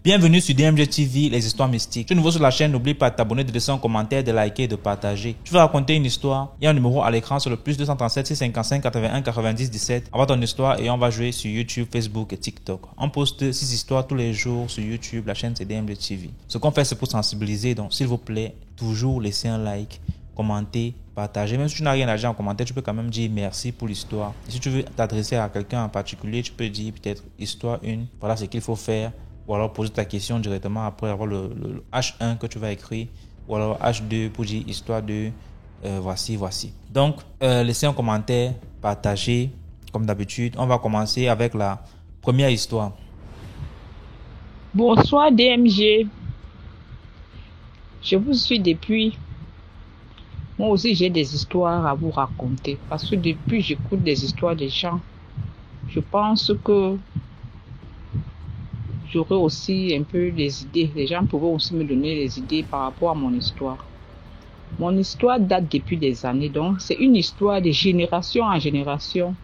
Bienvenue sur DMG TV, les histoires mystiques. Si tu es nouveau sur la chaîne, n'oublie pas de t'abonner, de laisser un commentaire, de liker et de partager. Tu veux raconter une histoire? Il y a un numéro à l'écran sur le plus 237 655 81 90 17. Envoie ton histoire et on va jouer sur YouTube, Facebook et TikTok. On poste 6 histoires tous les jours sur YouTube, la chaîne c'est DMG TV. Ce qu'on fait c'est pour sensibiliser, donc s'il vous plaît, toujours laisser un like, commenter, partager. Même si tu n'as rien à dire en commentaire, tu peux quand même dire merci pour l'histoire. Et si tu veux t'adresser à quelqu'un en particulier, tu peux dire peut-être histoire 1, voilà ce qu'il faut faire. Ou alors poser ta question directement après avoir le H1 que tu vas écrire. Ou alors H2 pour dire histoire 2. Voici. Donc, laissez un commentaire, partagez comme d'habitude. On va commencer avec la première histoire. Bonsoir DMG. Je vous suis depuis. Moi aussi j'ai des histoires à vous raconter. Parce que depuis j'écoute des histoires des gens. Je pense que j'aurais aussi un peu des idées. Les gens pourraient aussi me donner des idées par rapport à mon histoire. Mon histoire date depuis des années. Donc, c'est une histoire de génération en génération.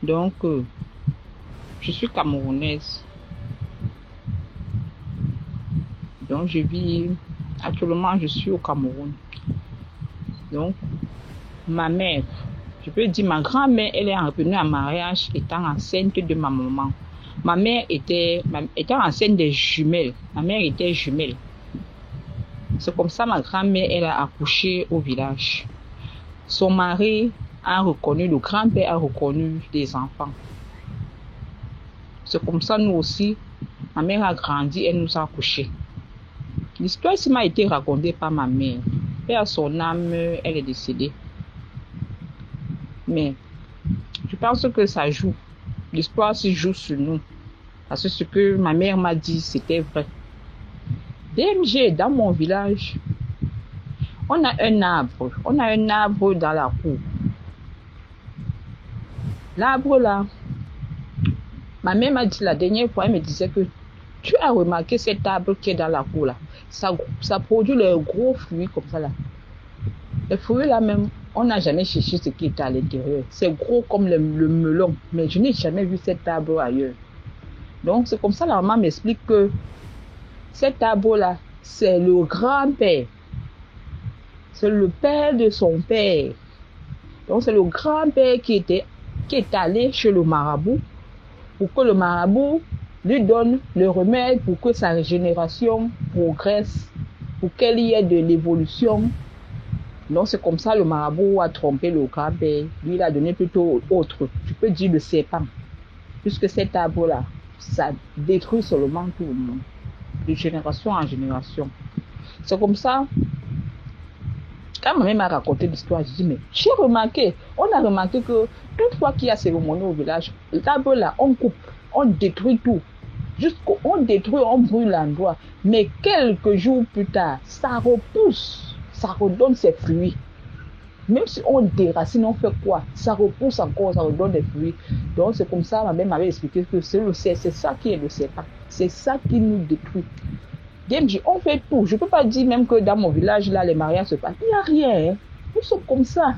Donc, je suis camerounaise. Donc, actuellement, je suis au Cameroun. Donc, ma mère, je peux dire ma grand-mère, elle est revenue à mariage étant enceinte de ma maman. Ma mère était enceinte des jumelles. Ma mère était jumelle. C'est comme ça ma grand-mère, elle a accouché au village. Son mari a reconnu, le grand-père a reconnu des enfants. C'est comme ça nous aussi, ma mère a grandi, elle nous a accouchés. L'histoire ici m'a été racontée par ma mère. Et à son âme, elle est décédée. Mais je pense que ça joue. L'histoire se joue sur nous. Parce que ce que ma mère m'a dit, c'était vrai. DMG, dans mon village, on a un arbre. On a un arbre dans la cour. L'arbre là, ma mère m'a dit la dernière fois, elle me disait que tu as remarqué cet arbre qui est dans la cour là. Ça produit les gros fruits comme ça là. Les fruits là même, on n'a jamais cherché ce qui est à l'intérieur. C'est gros comme le melon. Mais je n'ai jamais vu cet arbre ailleurs. Donc, c'est comme ça, la maman m'explique que cet arbre-là, c'est le grand-père. C'est le père de son père. Donc, c'est le grand-père qui est allé chez le marabout pour que le marabout lui donne le remède pour que sa régénération progresse, pour qu'il y ait de l'évolution. Donc, c'est comme ça le marabout a trompé le grand-père. Lui, il a donné plutôt autre. Tu peux dire le serpent. Puisque cet arbre-là, ça détruit seulement tout le monde, de génération en génération. C'est comme ça, quand ma mère m'a raconté l'histoire, je dis, mais j'ai remarqué, on a remarqué que toute fois qu'il y a cérémonie au village, l'arbre là, on coupe, on détruit tout. On détruit, on brûle l'endroit. Mais quelques jours plus tard, ça repousse, ça redonne ses fruits. Même si on déracine, on fait quoi? Ça repousse encore, ça redonne des fruits. Donc c'est comme ça, ma mère m'avait expliqué que c'est ça qui est le serpent. C'est ça qui nous détruit. On fait tout. Je ne peux pas dire même que dans mon village, là, les mariages se passent. Il n'y a rien. Hein. Nous sommes comme ça.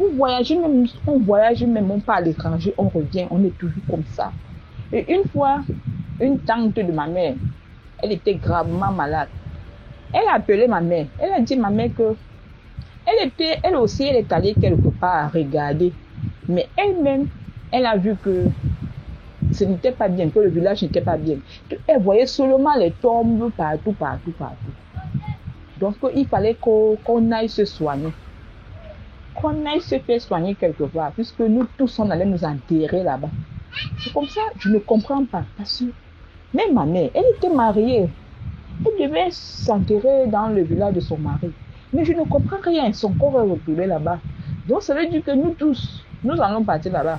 On voyage même, on part à l'étranger, on revient, on est toujours comme ça. Et une fois, une tante de ma mère, elle était gravement malade. Elle a appelé ma mère. Elle a dit à ma mère que elle aussi, elle est allée quelque part à regarder. Mais elle-même, elle a vu que ce n'était pas bien, que le village n'était pas bien. Elle voyait seulement les tombes partout. Donc, il fallait qu'on aille se soigner. Qu'on aille se faire soigner quelque part. Puisque nous tous, on allait nous enterrer là-bas. C'est comme ça, je ne comprends pas. Parce que même ma mère, elle était mariée. Elle devait s'enterrer dans le village de son mari. Mais je ne comprends rien. Son corps est retrouvé là-bas. Donc, ça veut dire que nous tous, nous allons partir là-bas.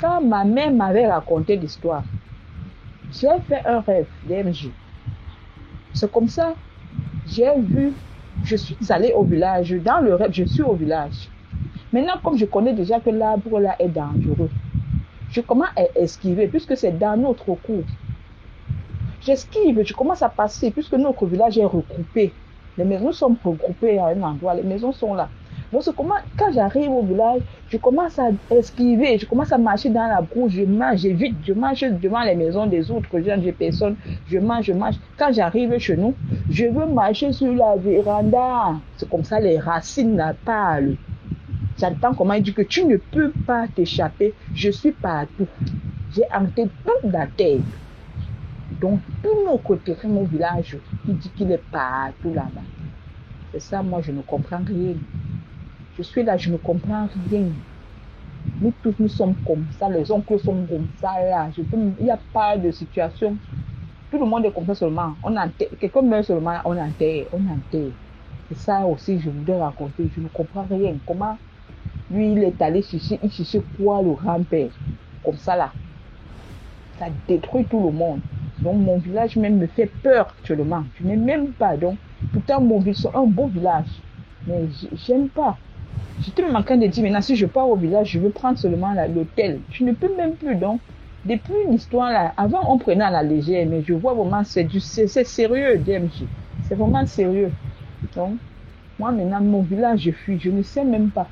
Quand ma mère m'avait raconté l'histoire, j'ai fait un rêve DMG. C'est comme ça, je suis allée au village. Dans le rêve, je suis au village. Maintenant, comme je connais déjà que l'arbre là est dangereux, je commence à esquiver puisque c'est dans notre cour. J'esquive, je commence à passer puisque notre village est regroupé. Les maisons sont regroupées à un endroit, les maisons sont là. Donc, c'est comment, quand j'arrive au village, je commence à esquiver, je commence à marcher dans la brousse, je mange, j'évite, je mange devant les maisons des autres gens, j'ai personne, je mange. Quand j'arrive chez nous, je veux marcher sur la véranda. C'est comme ça, les racines là parlent. J'entends comment il dit que tu ne peux pas t'échapper, je suis partout. J'ai hanté toute la terre. Donc, tout mon côté, mon village, il dit qu'il est partout là-bas. C'est ça, moi, je ne comprends rien. Je suis là, je ne comprends rien. Nous tous, nous sommes comme ça, les oncles sont comme ça là. Il n'y a pas de situation. Tout le monde est comme ça seulement. Quelqu'un meurt seulement, on enterre. C'est ça aussi, je voudrais raconter. Je ne comprends rien. Comment lui, il est allé chercher, il cherchait quoi le grand-père? Comme ça là. Ça détruit tout le monde. Donc mon village même me fait peur actuellement. Je n'aime même pas. Donc, pourtant, mon village, c'est un beau village. Mais j'aime pas. J'étais même en train de dire, maintenant, si je pars au village, je veux prendre seulement l'hôtel. Je ne peux même plus. Donc, depuis l'histoire là, avant, on prenait à la légère, mais je vois vraiment, c'est sérieux, DMJ. C'est vraiment sérieux. Donc, moi, maintenant, mon village, je fuis. Je ne sais même pas.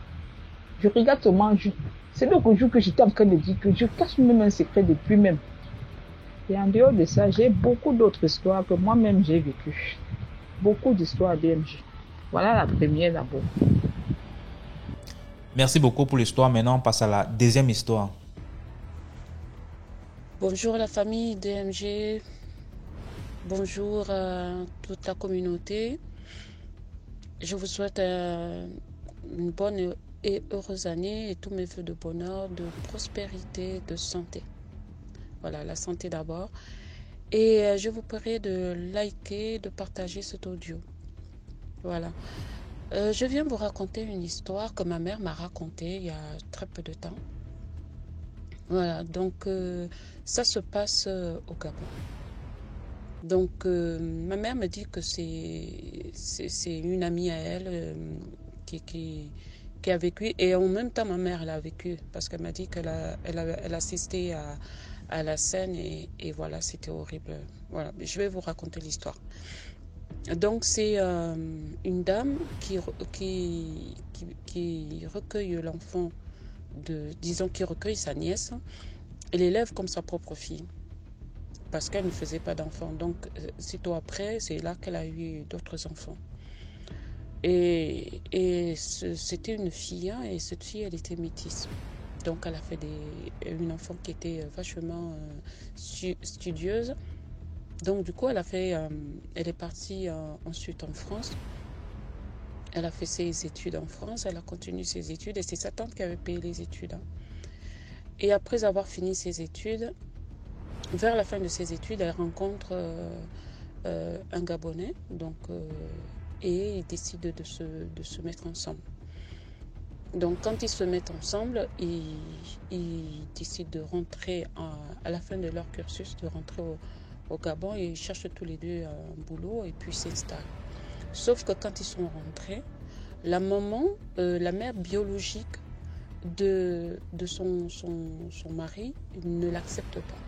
Je regarde seulement. C'est l'autre jour que j'étais en train de dire que je cache même un secret depuis même. Et en dehors de ça, j'ai beaucoup d'autres histoires que moi-même j'ai vécues. Beaucoup d'histoires DMJ. Voilà la première d'abord. Merci beaucoup pour l'histoire. Maintenant, on passe à la deuxième histoire. Bonjour la famille DMG. Bonjour à toute la communauté. Je vous souhaite une bonne et heureuse année et tous mes vœux de bonheur, de prospérité, de santé. Voilà, la santé d'abord. Et je vous prie de liker, de partager cet audio. Voilà. Je viens vous raconter une histoire que ma mère m'a racontée il y a très peu de temps. Voilà, donc ça se passe au Gabon. Donc ma mère me dit que c'est une amie à elle qui a vécu. Et en même temps, ma mère, elle a vécu parce qu'elle m'a dit elle assistait à la scène et voilà, c'était horrible. Voilà, je vais vous raconter l'histoire. Donc c'est une dame qui recueille l'enfant, qui recueille sa nièce et l'élève comme sa propre fille parce qu'elle ne faisait pas d'enfants. Donc sitôt après, c'est là qu'elle a eu d'autres enfants. Et c'était une fille, hein, et cette fille, elle était métisse. Donc elle a fait une enfant qui était vachement studieuse. Donc du coup, elle est partie ensuite en France. Elle a fait ses études en France, elle a continué ses études et c'est sa tante qui avait payé les études. Hein. Et après avoir fini ses études, vers la fin de ses études, elle rencontre un Gabonais, donc, et ils décident de se mettre ensemble. Donc quand ils se mettent ensemble, ils décident de rentrer à la fin de leur cursus, de rentrer au Gabon et ils cherchent tous les deux un boulot et puis s'installent. Sauf que quand ils sont rentrés, la maman, la mère biologique de son mari ne l'accepte pas.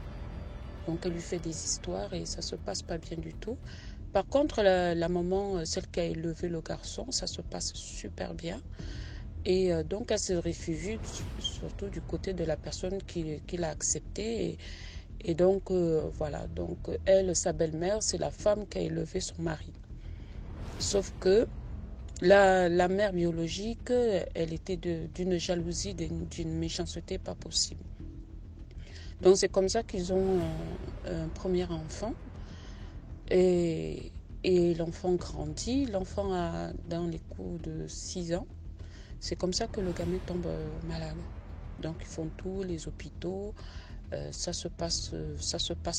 Donc elle lui fait des histoires et ça se passe pas bien du tout. Par contre, la maman, celle qui a élevé le garçon, ça se passe super bien. Et donc elle se réfugie surtout du côté de la personne qui l'a accepté. Et donc voilà, donc elle, sa belle-mère, c'est la femme qui a élevé son mari. Sauf que la mère biologique, elle était d'une jalousie, d'une méchanceté pas possible. Donc c'est comme ça qu'ils ont un premier enfant. Et l'enfant grandit. L'enfant a dans les coups de 6 ans. C'est comme ça que le gamin tombe malade. Donc ils font tous les hôpitaux. Ça se passe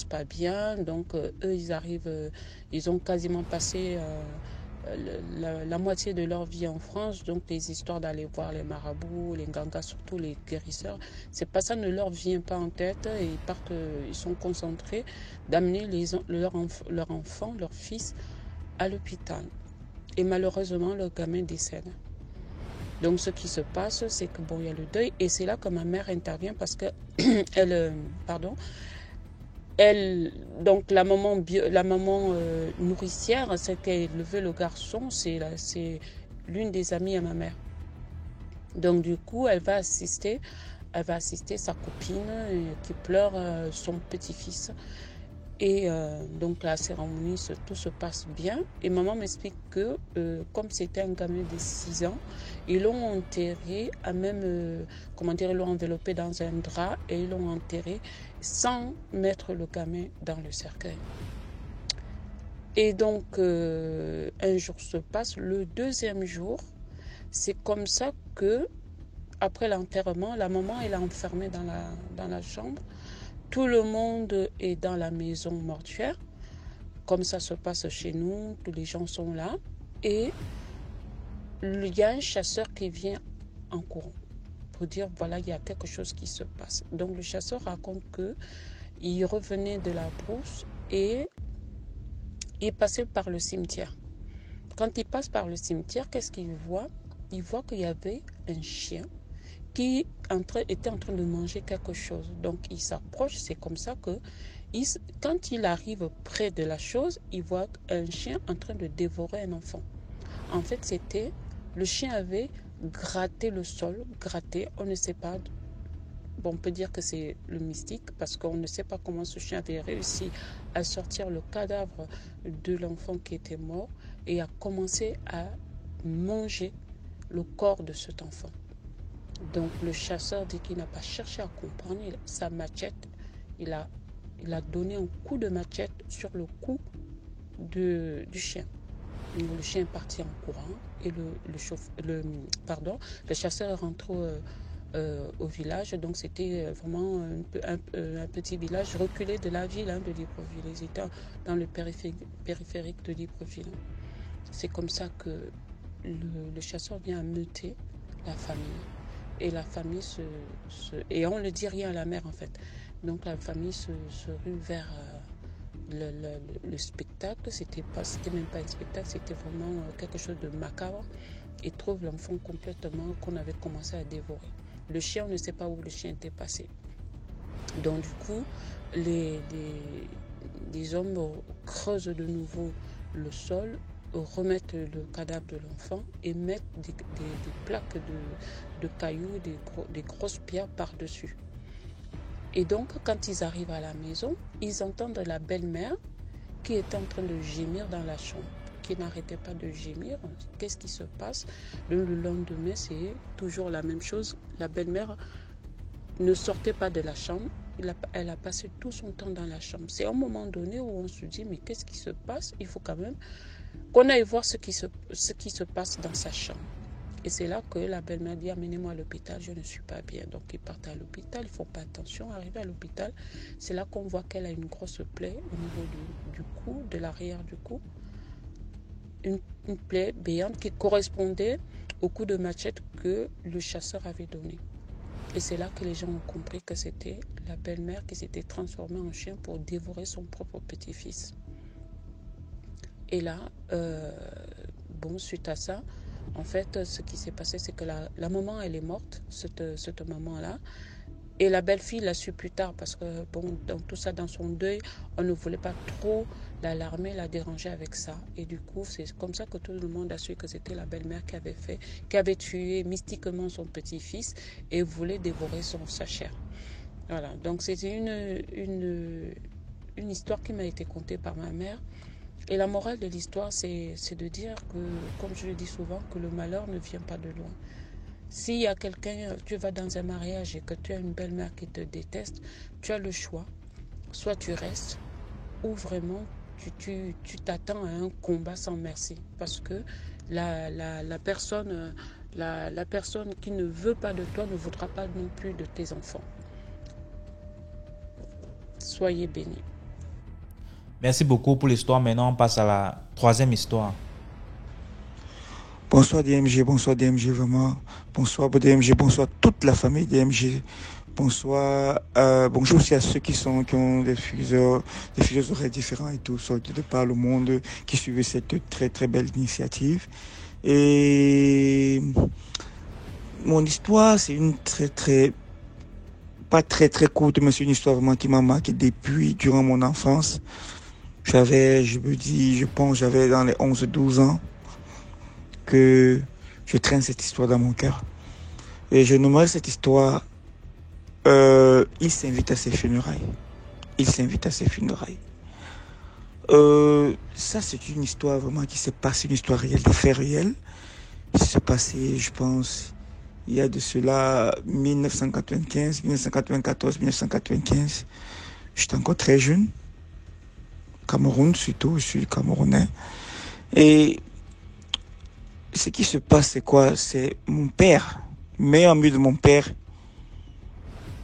pas bien. Donc eux, ils arrivent, ils ont quasiment passé la moitié de leur vie en France. Donc les histoires d'aller voir les marabouts, les gangas, surtout les guérisseurs, c'est pas ça, ne leur vient pas en tête. Et ils partent, ils sont concentrés d'amener leur enfant, leur fils à l'hôpital. Et malheureusement, le gamin décède. Donc ce qui se passe, c'est que bon, il y a le deuil et c'est là que ma mère intervient parce que donc la maman nourricière, celle qui a élevé le garçon, c'est l'une des amies à ma mère. Donc du coup, elle va assister sa copine qui pleure son petit-fils. Et donc la cérémonie, tout se passe bien. Et maman m'explique que comme c'était un gamin de 6 ans, ils l'ont enterré, ils l'ont enveloppé dans un drap et ils l'ont enterré sans mettre le gamin dans le cercueil. Et donc un jour se passe, le deuxième jour, c'est comme ça que après l'enterrement, la maman elle est enfermée dans la chambre. Tout le monde est dans la maison mortuaire, comme ça se passe chez nous, tous les gens sont là. Et il y a un chasseur qui vient en courant pour dire voilà, il y a quelque chose qui se passe. Donc le chasseur raconte qu'il revenait de la brousse et il passait par le cimetière. Quand il passe par le cimetière, qu'est-ce qu'il voit? Il voit qu'il y avait un chien qui était en train de manger quelque chose. Donc il s'approche, c'est comme ça que quand il arrive près de la chose, il voit un chien en train de dévorer un enfant. En fait, le chien avait gratté le sol, on ne sait pas. Bon, on peut dire que c'est le mystique parce qu'on ne sait pas comment ce chien avait réussi à sortir le cadavre de l'enfant qui était mort et a commencé à manger le corps de cet enfant. Donc le chasseur dit qu'il n'a pas cherché à comprendre. Sa machette, il a donné un coup de machette sur le cou du chien. Donc, le chien est parti en courant et le chasseur est rentré au village. Donc c'était vraiment un petit village reculé de la ville de Libreville. Ils étaient dans le périphérique de Libreville. C'est comme ça que le chasseur vient ameuter la famille. Et la famille et on ne dit rien à la mère en fait. Donc la famille se rue vers le spectacle. C'était même pas un spectacle, c'était vraiment quelque chose de macabre. Et trouve l'enfant complètement qu'on avait commencé à dévorer. Le chien, on ne sait pas où le chien était passé. Donc du coup, les hommes creusent de nouveau le sol, remettent le cadavre de l'enfant et mettent des plaques de cailloux, des grosses pierres par-dessus. Et donc, quand ils arrivent à la maison, ils entendent la belle-mère qui est en train de gémir dans la chambre, qui n'arrêtait pas de gémir. Qu'est-ce qui se passe? Le lendemain, c'est toujours la même chose. La belle-mère ne sortait pas de la chambre. Elle a passé tout son temps dans la chambre. C'est à un moment donné où on se dit, mais qu'est-ce qui se passe? Il faut quand même qu'on aille voir ce qui se passe dans sa chambre. Et c'est là que la belle-mère dit, amenez-moi à l'hôpital, je ne suis pas bien. Donc ils partent à l'hôpital, ils ne font pas attention. Arrivé à l'hôpital, c'est là qu'on voit qu'elle a une grosse plaie au niveau du cou, de l'arrière du cou. Une plaie béante qui correspondait au coup de machette que le chasseur avait donné. Et c'est là que les gens ont compris que c'était la belle-mère qui s'était transformée en chien pour dévorer son propre petit-fils. Et là, suite à ça, en fait, ce qui s'est passé, c'est que la maman, elle est morte, cette maman-là. Et la belle-fille l'a su plus tard parce que, dans tout ça, dans son deuil, on ne voulait pas trop l'alarmer, la déranger avec ça. Et du coup, c'est comme ça que tout le monde a su que c'était la belle-mère qui avait tué mystiquement son petit-fils et voulait dévorer sa chair. Voilà, donc c'était une histoire qui m'a été contée par ma mère. Et la morale de l'histoire, c'est de dire que, comme je le dis souvent, que le malheur ne vient pas de loin. S'il y a quelqu'un, tu vas dans un mariage et que tu as une belle-mère qui te déteste, tu as le choix. Soit tu restes, ou vraiment tu t'attends à un combat sans merci. Parce que la personne qui ne veut pas de toi ne voudra pas non plus de tes enfants. Soyez bénis. Merci beaucoup pour l'histoire. Maintenant, on passe à la troisième histoire. Bonsoir DMG, vraiment. Bonsoir DMG, bonsoir toute la famille DMG. Bonsoir, bonjour aussi à ceux qui ont des fuseaux horaires différents et tout, sortis de par le monde, qui suivent cette très très belle initiative. Et mon histoire, c'est une pas très très courte, mais c'est une histoire vraiment qui m'a marqué durant mon enfance. J'avais dans les 11-12 ans que je traîne cette histoire dans mon cœur. Et je nommerai cette histoire il s'invite à ses funérailles. Il s'invite à ses funérailles. Ça, c'est une histoire vraiment qui s'est passée, une histoire réelle, des faits réels. Qui s'est passé, je pense, il y a de cela 1995, 1994, 1995. J'étais encore très jeune. Cameroun, surtout, je suis camerounais. Et ce qui se passe, c'est quoi? C'est mon père, meilleur ami de mon père.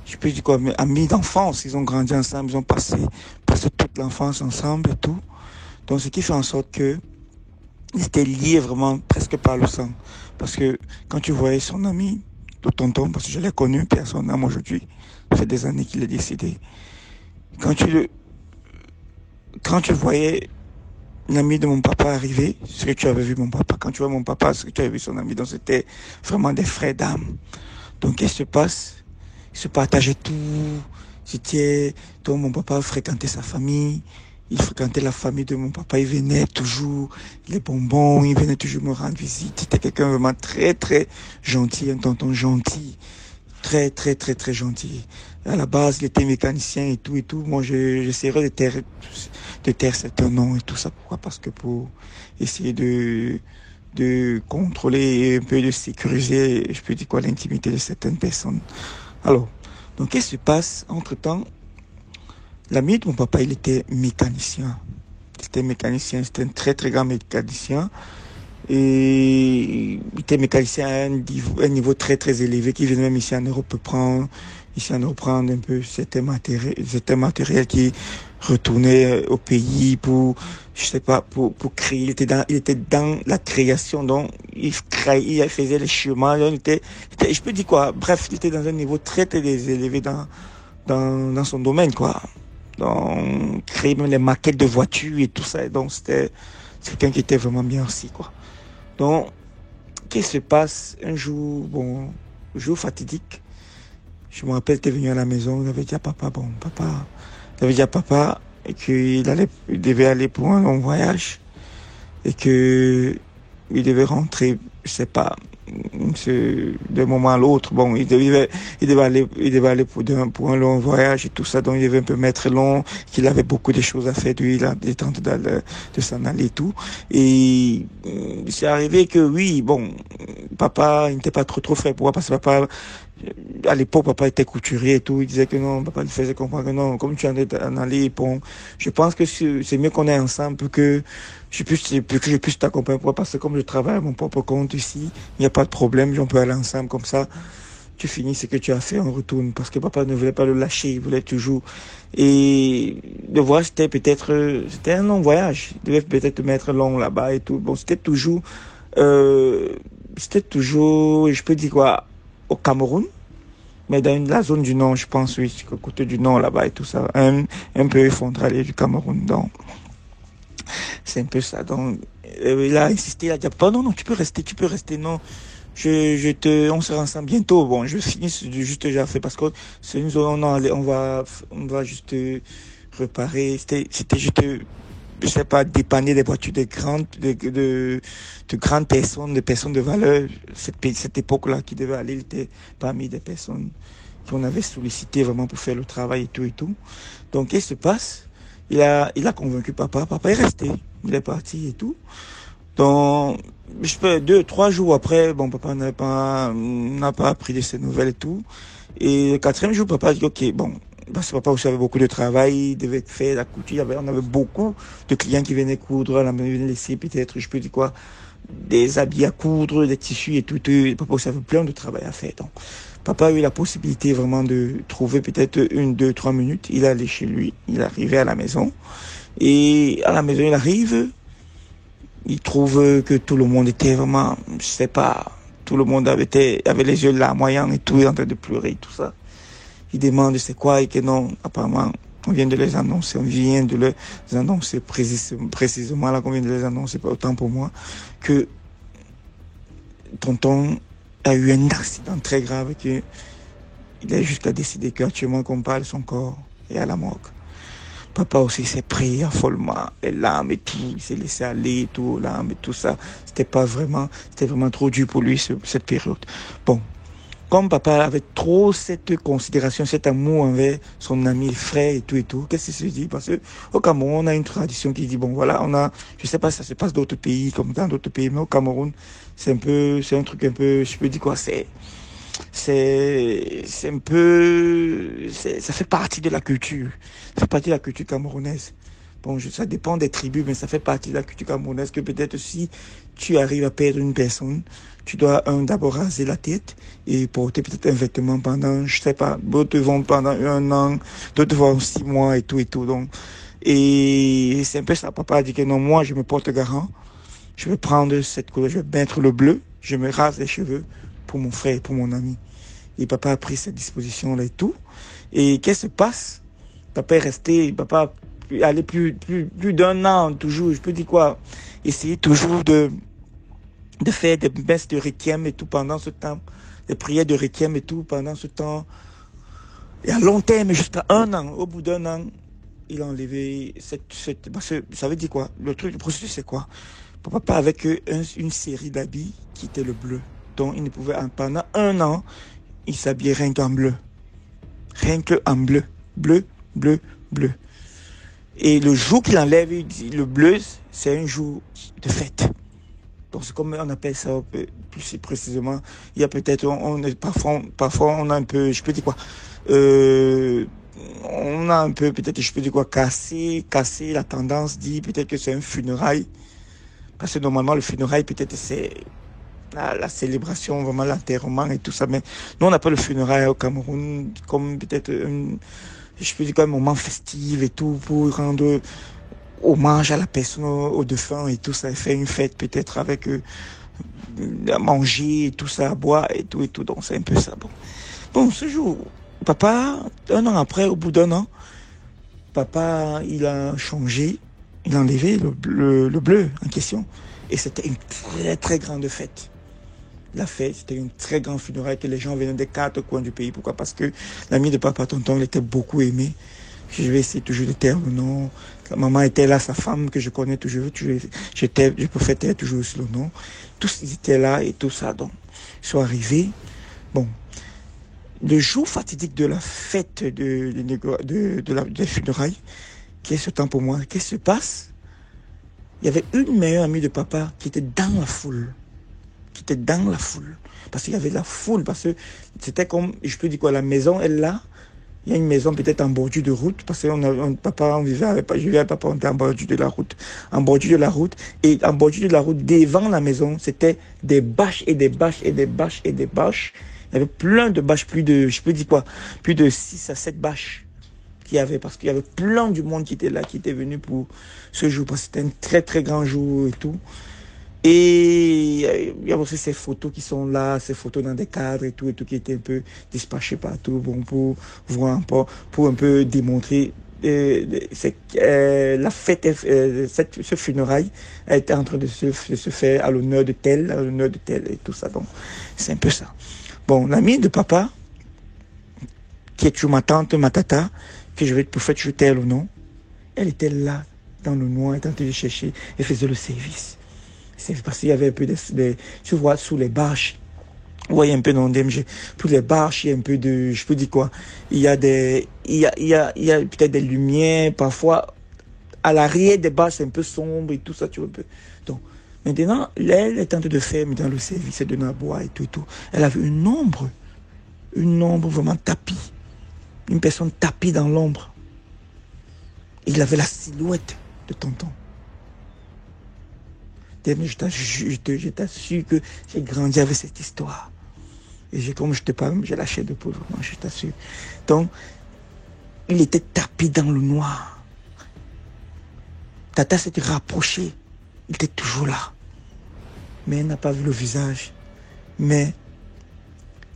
Je peux dire quoi, amis d'enfance, ils ont grandi ensemble, ils ont passé toute l'enfance ensemble et tout. Donc, ce qui fait en sorte que ils étaient liés vraiment presque par le sang. Parce que quand tu voyais son ami, le tonton, parce que je l'ai connu, puis à son âme aujourd'hui, ça fait des années qu'il est décédé. Quand tu voyais l'ami de mon papa arriver, ce que tu avais vu mon papa, quand tu vois mon papa, ce que tu avais vu son ami, donc c'était vraiment des frères d'âme. Donc, qu'est-ce qui se passe? Ils se partageaient tout. Donc mon papa fréquentait sa famille. Il fréquentait la famille de mon papa. Il venait toujours, les bonbons, il venait toujours me rendre visite. C'était quelqu'un vraiment très, très gentil, un tonton gentil. Très, très, très, très gentil. À la base, il était mécanicien et tout et tout. Moi, j'essaierais de taire certains noms et tout ça. Pourquoi? Parce que pour essayer de contrôler et un peu de sécuriser, je peux dire quoi, l'intimité de certaines personnes. Alors, donc qu'est-ce qui se passe? Entre-temps, l'ami de mon papa, il était mécanicien. C'était un très très grand mécanicien. Et il était mécanicien à un niveau très très élevé, qui venait même ici en Europe prendre un peu certains matériels qui retournaient au pays pour, je sais pas, pour créer. Il était dans la création, donc il faisait les chemins. Je peux dire quoi, bref, il était dans un niveau très très élevé dans son domaine, quoi. Donc, créer même les maquettes de voitures et tout ça. Donc, c'était quelqu'un qui était vraiment bien aussi, quoi. Donc, qu'est-ce qui se passe un jour, fatidique. Je me rappelle, il était venu à la maison, il avait dit à papa, et qu'il devait aller pour un long voyage, et que il devait rentrer, je sais pas, d'un moment à l'autre. Bon, il devait aller pour un long voyage et tout ça, donc il devait un peu mettre long, qu'il avait beaucoup de choses à faire, lui, il a des temps de s'en aller et tout. Et c'est arrivé que oui, bon, papa, il n'était pas trop fait. Pourquoi? Parce que papa, à l'époque, papa était couturier et tout. Il disait que non, papa lui faisait comprendre que non, comme tu en es en aller, bon, je pense que c'est mieux qu'on est ensemble pour que je puisse t'accompagner. Pourquoi? Parce que comme je travaille à mon propre compte ici, il n'y a pas de problème, on peut aller ensemble comme ça. Tu finis ce que tu as fait, on retourne. Parce que papa ne voulait pas le lâcher, il voulait toujours. Et le voyage, c'était un long voyage. Il devait peut-être te mettre long là-bas et tout. Bon, c'était toujours, je peux dire quoi, au Cameroun, mais dans la zone du Nord, je pense, oui, côté du Nord là-bas et tout ça, un peu effondré du Cameroun. Donc, c'est un peu ça. Donc, il a insisté, il a dit, non, tu peux rester, non. On sera ensemble bientôt. Bon, je finis juste déjà fait parce que c'est une zone, on va juste réparer. C'était juste, je sais pas, dépanner des voitures de grandes personnes, des personnes de valeur. Cette époque-là qui devait aller, il était parmi des personnes qu'on avait sollicité vraiment pour faire le travail et tout. Donc, qu'est-ce qui se passe? Il a convaincu papa. Papa est resté. Il est parti et tout. Donc, 2-3 jours après, bon, papa n'a pas pris de ses nouvelles et tout. Et le 4e jour, papa a dit, ok, bon, parce que papa aussi avait beaucoup de travail, il devait faire la couture, on avait beaucoup de clients qui venaient coudre, on venaient laisser peut-être, je peux dire quoi, des habits à coudre, des tissus et tout. Papa aussi avait plein de travail à faire. Donc, papa a eu la possibilité vraiment de trouver peut-être 1, 2, 3 minutes. Il allait chez lui, il arrivait à la maison. Et à la maison, il arrive, il trouve que tout le monde était vraiment, je sais pas, tout le monde avait les yeux larmoyants et tout, en train de pleurer et tout ça. Il demande c'est quoi et que non, apparemment, on vient de les annoncer précisément là qu'on vient de les annoncer, pas autant pour moi, que tonton a eu un accident très grave, que il est jusqu'à décider qu'actuellement qu'on parle, son corps est à la morgue. Papa aussi s'est pris affolement, les larmes et tout, il s'est laissé aller et tout, larmes et tout ça. C'était vraiment trop dur pour lui, cette période. Bon, comme papa avait trop cette considération, cet amour envers son ami, frère et tout, qu'est-ce qu'il se dit? Parce que au Cameroun, on a une tradition qui dit, bon, voilà, je sais pas si ça se passe d'autres pays, comme dans d'autres pays, mais au Cameroun, c'est un truc un peu, je peux dire quoi, c'est un peu, ça fait partie de la culture. Ça fait partie de la culture camerounaise. Bon, ça dépend des tribus, mais ça fait partie de la culture camerounaise que peut-être si tu arrives à perdre une personne, tu dois d'abord raser la tête et porter peut-être un vêtement pendant, je sais pas, d'autres vont pendant 1 an, d'autres vont 6 mois et tout. Donc, et c'est un peu ça. Papa a dit que non, moi, je me porte garant. Je vais prendre cette couleur, je vais mettre le bleu, je me rase les cheveux pour mon frère, pour mon ami. Et papa a pris cette disposition-là et tout. Et qu'est-ce qui se passe? Papa est resté, papa allait plus d'1 an, toujours, je peux dire quoi, essayer toujours de faire des messes de requiem et tout pendant ce temps, des prières de requiem et tout pendant ce temps. Et à long terme, jusqu'à 1 an, au bout d'1 an, il a enlevé parce que ça veut dire quoi? Le processus c'est quoi? Papa avec une série d'habits qui était le bleu. Donc il ne pouvait, pendant 1 an, il s'habillait rien qu'en bleu. Rien qu'en bleu. Bleu, bleu, bleu. Et le jour qu'il enlève, il dit, le bleu, c'est un jour de fête. Donc c'est comme on appelle ça plus précisément. Il y a peut-être, parfois on a un peu, je peux dire quoi, on a un peu peut-être, je peux dire quoi, casser la tendance, dit peut-être que c'est un funérail. Parce que normalement le funérail peut-être c'est la célébration, vraiment l'enterrement et tout ça. Mais nous on appelle le funérail au Cameroun comme peut-être je peux dire comme un moment festif et tout pour rendre hommage à la personne, au défunt et tout ça, faire une fête peut-être avec à manger et tout ça, à boire et tout, donc c'est un peu ça. Bon, ce jour, papa, 1 an après, au bout d'1 an, papa, il a changé, il a enlevé le bleu en question, et c'était une très très grande fête. La fête, c'était une très grande funéraille que les gens venaient des 4 coins du pays. Pourquoi? Parce que l'ami de papa, tonton, il était beaucoup aimé. Je vais essayer toujours de taire le nom. La maman était là, sa femme que je connais toujours. Je préfère taire toujours aussi le nom. Tous ils étaient là et tout ça. Donc, ils sont arrivés. Bon. Le jour fatidique de la fête des funérailles, qu'est-ce temps pour moi? Qu'est-ce qui se passe? Il y avait une meilleure amie de papa qui était dans la foule. Parce qu'il y avait la foule. Parce que c'était comme, je peux dire quoi, la maison, elle là. Il y a une maison peut-être en bordure de route, parce que je vivais avec papa, on était en bordure de la route. En bordure de la route, et en bordure de la route, devant la maison, c'était des bâches et des bâches et des bâches et des bâches. Il y avait plein de bâches, plus de 6 à 7 bâches qu'il y avait, parce qu'il y avait plein du monde qui était là, qui était venu pour ce jour, parce que c'était un très très grand jour et tout. Et il y a aussi ces photos qui sont là, ces photos dans des cadres et tout, qui étaient un peu dispatchées partout, bon, pour voir un peu, pour un peu démontrer la fête, ce funérail a été en train de se faire à l'honneur de tel et tout ça. Donc, c'est un peu ça. Bon, l'amie de papa, qui est toujours ma tante, ma tata, que je vais pour faire toujours tel ou non, elle était là, dans le noir, elle était en train de chercher, elle faisait le service. C'est parce qu'il y avait un peu tu vois, sous les bâches, vous voyez un peu dans DMG, sous les bâches, il y a un peu de, je peux dire quoi, il y a peut-être des lumières, parfois, à l'arrière des bâches, c'est un peu sombre et tout ça, tu vois un peu. Donc, maintenant, elle est en train de faire, dans le service, de la bois et tout. Elle avait une ombre vraiment tapie, une personne tapie dans l'ombre. Il avait la silhouette de tonton. Je t'assure que j'ai grandi avec cette histoire. Et comme je te parle, j'ai la chair de poule, vraiment, je t'assure. Donc, il était tapé dans le noir. Tata s'était rapprochée. Il était toujours là. Mais elle n'a pas vu le visage. Mais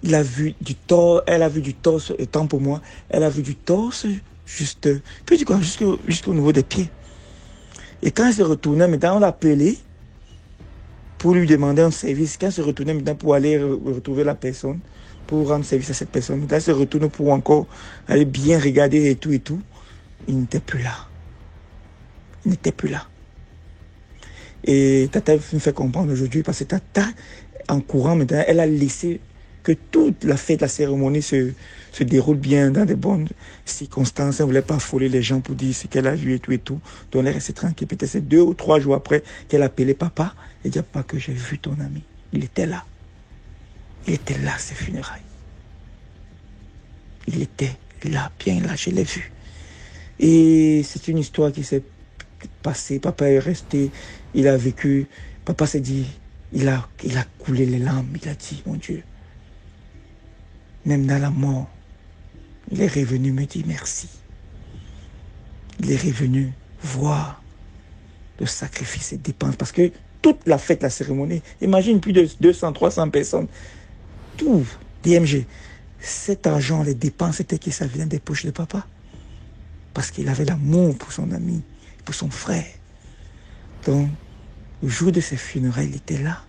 il a vu du torse, elle a vu du torse, et tant pour moi, elle a vu du torse juste, puis du coup, jusqu'au niveau des pieds. Et quand elle se retournait, maintenant on l'a appelé pour lui demander un service. Quand elle se retournait maintenant pour aller retrouver la personne, pour rendre service à cette personne, maintenant elle se retourne pour encore aller bien regarder et tout. Il n'était plus là. Et Tata me fait comprendre aujourd'hui, parce que Tata, en courant maintenant, elle a laissé que toute la fête, la cérémonie se déroule bien dans de bonnes circonstances. Elle ne voulait pas affoler les gens pour dire ce qu'elle a vu et tout et tout. Donc elle est restée tranquille. Peut-être c'est 2 ou 3 jours après qu'elle a appelé papa et dit pas que j'ai vu ton ami. Il était là. Il était là, ces funérailles. Il était là, bien là, je l'ai vu. Et c'est une histoire qui s'est passée. Papa est resté, il a vécu. Papa s'est dit, il a coulé les larmes. Il a dit, mon Dieu, même dans la mort, il est revenu me dire merci. Il est revenu voir le sacrifice et dépenses. Parce que toute la fête, la cérémonie, imagine plus de 200, 300 personnes. Tout, DMG. Cet argent, les dépenses, c'était que ça venait des poches de papa. Parce qu'il avait l'amour pour son ami, pour son frère. Donc, le jour de ses funérailles, il était là.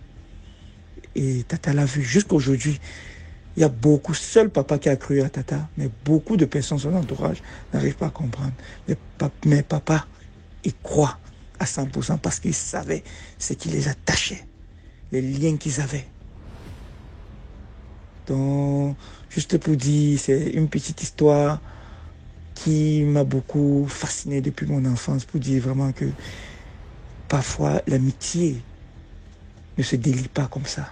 Et Tata l'a vu jusqu'aujourd'hui. Il y a beaucoup, seul papa qui a cru à Tata, mais beaucoup de personnes, son entourage, n'arrivent pas à comprendre. Mais papa, il croit à 100% parce qu'il savait ce qui les attachait, les liens qu'ils avaient. Donc, juste pour dire, c'est une petite histoire qui m'a beaucoup fasciné depuis mon enfance, pour dire vraiment que parfois l'amitié ne se délie pas comme ça.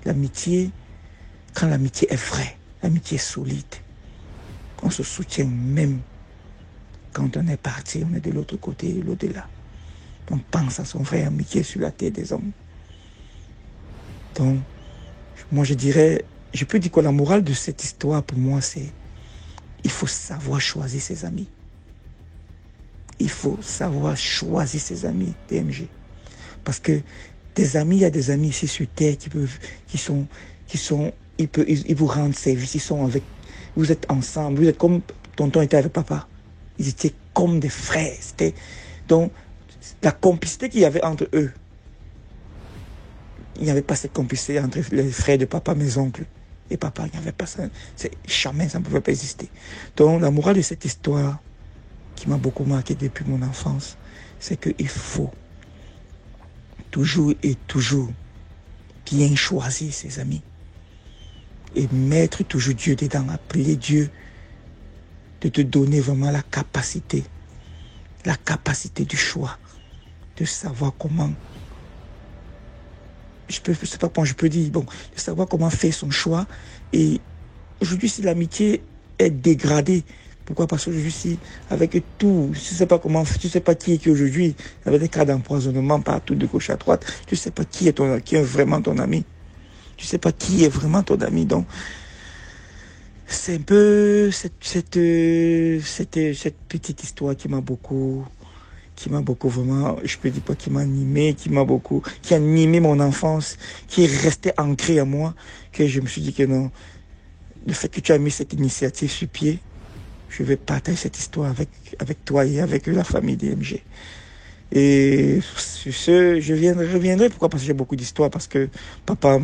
L'amitié, quand l'amitié est vraie, l'amitié est solide, on se soutient même quand on est parti, on est de l'autre côté, de l'au-delà. On pense à son frère amitié sur la terre des hommes. Donc, moi je dirais, je peux dire que la morale de cette histoire pour moi c'est il faut savoir choisir ses amis. Il faut savoir choisir ses amis, DMG. Parce que des amis, il y a des amis ici sur terre ils vous rendent service, ils sont avec, vous êtes ensemble, vous êtes comme tonton était avec papa. Ils étaient comme des frères. Donc, la complicité qu'il y avait entre eux, il n'y avait pas cette complicité entre les frères de papa, mes oncles. Et papa, il n'y avait pas ça. Jamais ça ne pouvait pas exister. Donc, la morale de cette histoire, qui m'a beaucoup marqué depuis mon enfance, c'est qu'il faut toujours et toujours bien choisir ses amis. Et mettre toujours Dieu dedans, appeler Dieu de te donner vraiment la capacité du choix, de savoir comment. Je sais pas comment je peux dire, bon, de savoir comment faire son choix. Et aujourd'hui, si l'amitié est dégradée, pourquoi? Parce qu'aujourd'hui, si avec tout, tu sais pas comment, tu sais pas qui est qui aujourd'hui, avec des cas d'empoisonnement partout de gauche à droite, tu sais pas qui est vraiment ton ami. Tu sais pas qui est vraiment ton ami. Donc, c'est un peu cette petite histoire qui m'a beaucoup vraiment, je peux dire pas qui m'a animé, qui a animé mon enfance, qui est resté ancré à moi, que je me suis dit que non, le fait que tu as mis cette initiative sur pied, je vais partager cette histoire avec toi et avec la famille DMG. Et sur ce, je reviendrai. Pourquoi? Parce que j'ai beaucoup d'histoires, parce que grand-père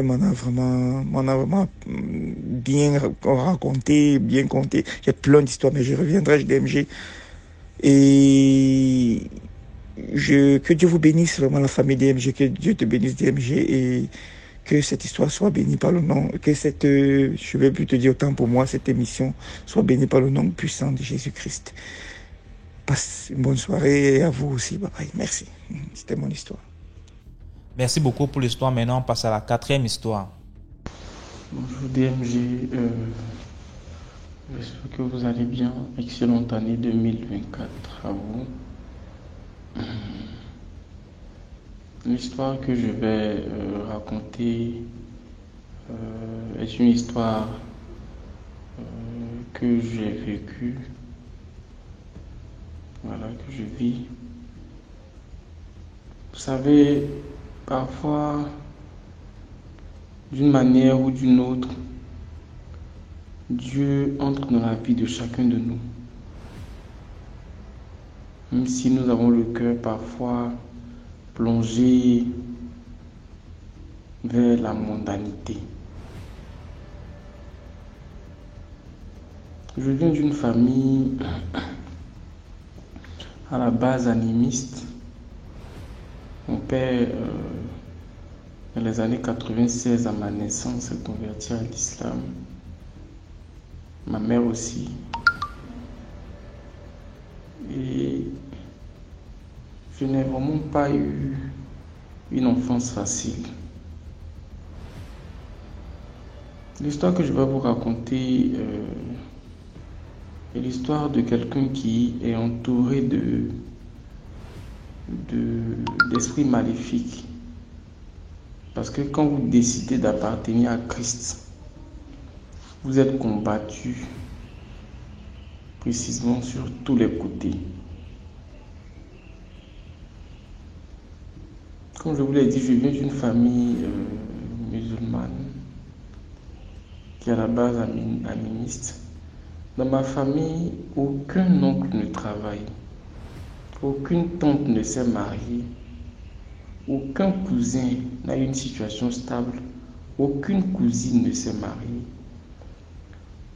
m'en a vraiment bien raconté, bien conté. J'ai plein d'histoires, mais je reviendrai, DMG. Et que Dieu vous bénisse, vraiment la famille DMG, que Dieu te bénisse DMG, et que cette histoire soit bénie par le nom, que je vais plus te dire autant pour moi, cette émission soit bénie par le nom puissant de Jésus-Christ. Passe une bonne soirée, et à vous aussi, bye bye. Merci. C'était mon histoire. Merci beaucoup pour l'histoire. Maintenant, on passe à la 4e histoire. Bonjour DMG, j'espère que vous allez bien. Excellente année 2024 à vous. L'histoire que je vais raconter est une histoire que j'ai vécue, que je vis. Vous savez, parfois, d'une manière ou d'une autre, Dieu entre dans la vie de chacun de nous. Même si nous avons le cœur parfois plongé vers la mondanité. Je viens d'une famille à la base animiste. Mon père dans les années 96, à ma naissance, s'est convertie à l'islam. Ma mère aussi. Et je n'ai vraiment pas eu une enfance facile. L'histoire que je vais vous raconter est l'histoire de quelqu'un qui est entouré d'esprits maléfiques. Parce que quand vous décidez d'appartenir à Christ, vous êtes combattu précisément sur tous les côtés. Comme je vous l'ai dit, je viens d'une famille musulmane qui est à la base animiste. Dans ma famille, aucun oncle ne travaille, aucune tante ne s'est mariée, aucun cousin n'a une situation stable, aucune cousine ne s'est mariée,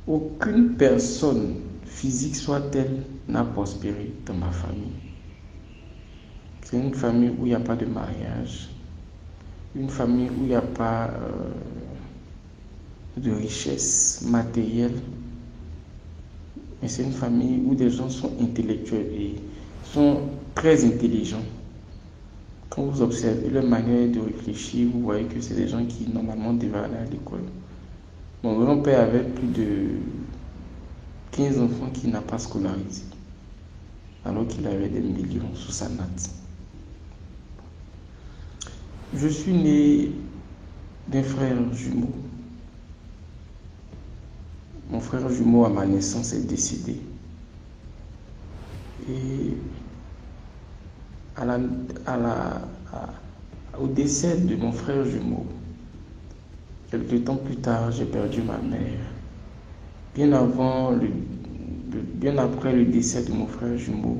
aucune personne, physique soit-elle, n'a prospéré dans ma famille. C'est une famille où il n'y a pas de mariage, une famille où il n'y a pas de richesse matérielle, mais c'est une famille où des gens sont intellectuels et sont très intelligents. Quand vous observez leur manière de réfléchir, vous voyez que c'est des gens qui normalement devaient aller à l'école. Mon grand-père avait plus de 15 enfants qu'il n'a pas scolarisés, alors qu'il avait des millions sous sa natte. Je suis né d'un frère jumeau. Mon frère jumeau à ma naissance est décédé. Et au décès de mon frère jumeau, quelque temps plus tard, j'ai perdu ma mère. Bien après le décès de mon frère jumeau,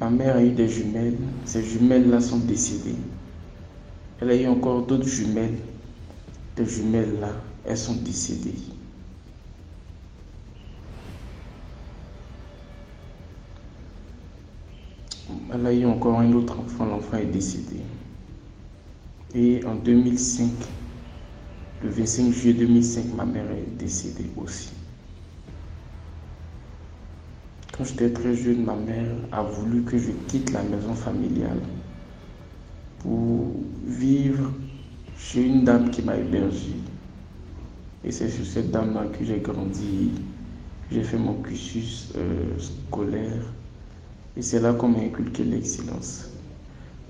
ma mère a eu des jumelles. Ces jumelles-là sont décédées. Elle a eu encore d'autres jumelles. Des jumelles-là, elles sont décédées. Elle a eu encore un autre enfant, l'enfant est décédé. Et en 2005, le 25 juillet 2005, ma mère est décédée aussi. Quand j'étais très jeune, ma mère a voulu que je quitte la maison familiale pour vivre chez une dame qui m'a hébergé. Et c'est sur cette dame-là que j'ai grandi, j'ai fait mon cursus scolaire. Et c'est là qu'on m'a inculqué l'excellence.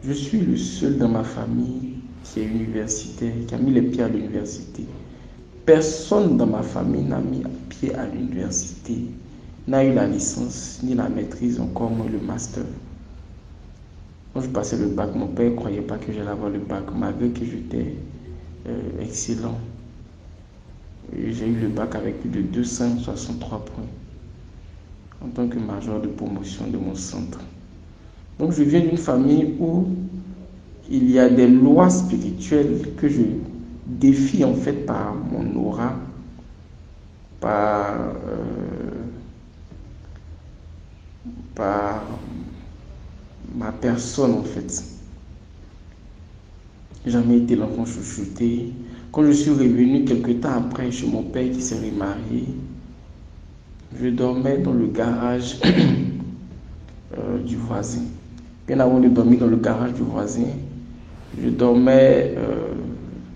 Je suis le seul dans ma famille qui est universitaire, qui a mis les pieds à l'université. Personne dans ma famille n'a mis pied à l'université, n'a eu la licence, ni la maîtrise, encore moins le master. Quand je passais le bac, mon père ne croyait pas que j'allais avoir le bac, malgré que j'étais excellent. J'ai eu le bac avec plus de 263 points en tant que major de promotion de mon centre. Donc je viens d'une famille où il y a des lois spirituelles que je défie en fait par mon aura, par ma personne en fait. J'ai jamais été l'enfant chouchouté. Quand je suis revenu quelque temps après chez mon père qui s'est remarié, je dormais dans le garage du voisin. Bien avant de dormir dans le garage du voisin, je dormais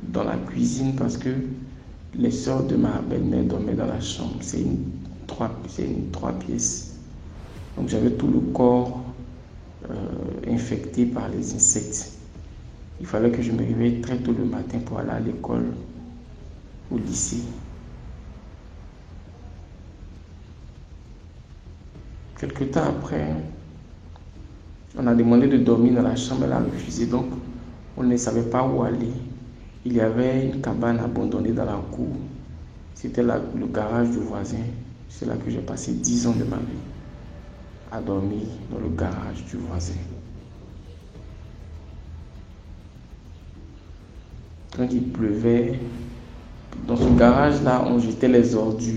dans la cuisine parce que les sœurs de ma belle-mère dormaient dans la chambre. C'est une 3 pièces. Donc j'avais tout le corps infecté par les insectes. Il fallait que je me réveille très tôt le matin pour aller à l'école, au lycée. Quelque temps après, on a demandé de dormir dans la chambre, elle a refusé, donc on ne savait pas où aller. Il y avait une cabane abandonnée dans la cour. C'était le garage du voisin. C'est là que j'ai passé 10 ans de ma vie, à dormir dans le garage du voisin. Quand il pleuvait, dans ce garage-là, on jetait les ordures.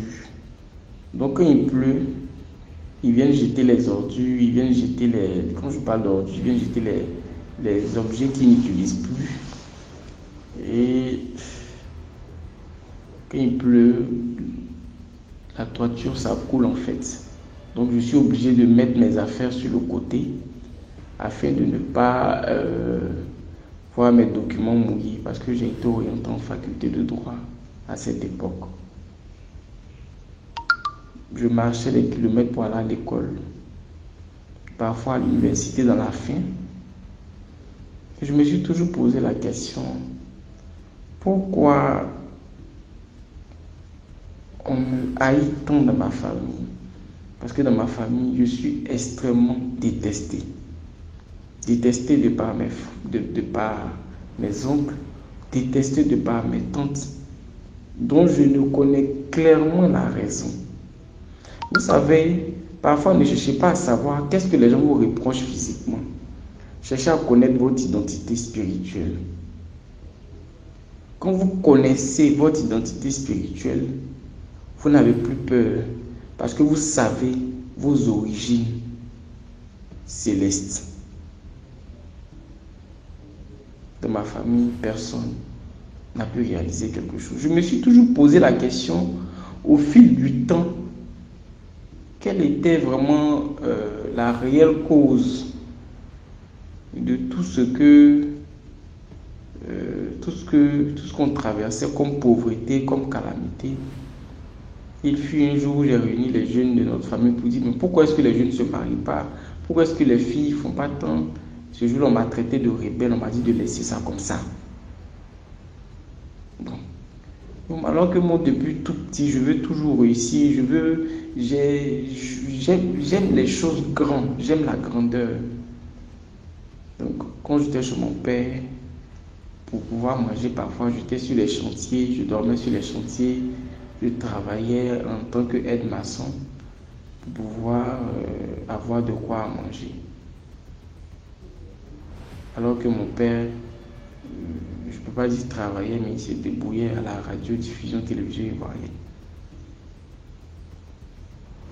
Donc quand il pleut, ils viennent jeter les ordures, ils viennent jeter les... Quand je parle d'ordures, ils viennent jeter les objets qu'ils n'utilisent plus. Et quand il pleut, la toiture, ça coule en fait. Donc je suis obligé de mettre mes affaires sur le côté afin de ne pas voir mes documents mouillés, parce que j'ai été orienté en faculté de droit à cette époque. Je marchais des kilomètres pour aller à l'école, parfois à l'université dans la faim. Et je me suis toujours posé la question, pourquoi on me haït tant dans ma famille? Parce que dans ma famille, je suis extrêmement détesté. Détesté de par mes oncles, détesté de par mes tantes, dont je ne connais clairement la raison. Vous savez, parfois ne cherchez pas à savoir qu'est-ce que les gens vous reprochent physiquement. Cherchez à connaître votre identité spirituelle. Quand vous connaissez votre identité spirituelle, vous n'avez plus peur, parce que vous savez vos origines célestes. Dans ma famille, personne n'a pu réaliser quelque chose. Je me suis toujours posé la question, au fil du temps, quelle était vraiment la réelle cause de tout ce qu'on traversait comme pauvreté, comme calamité. Il fut un jour où j'ai réuni les jeunes de notre famille pour dire, mais pourquoi est-ce que les jeunes ne se marient pas? Pourquoi est-ce que les filles ne font pas tant? Ce jour-là, on m'a traité de rebelle, on m'a dit de laisser ça comme ça. Bon. Alors que moi, depuis tout petit, je veux toujours réussir, j'aime les choses grandes, j'aime la grandeur. Donc, quand j'étais chez mon père, pour pouvoir manger, parfois, j'étais sur les chantiers, je dormais sur les chantiers, je travaillais en tant qu'aide-maçon pour pouvoir avoir de quoi manger. Alors que mon père, je ne peux pas dire travaillait, mais il se débrouillait à la radio-diffusion télévision ivoirienne.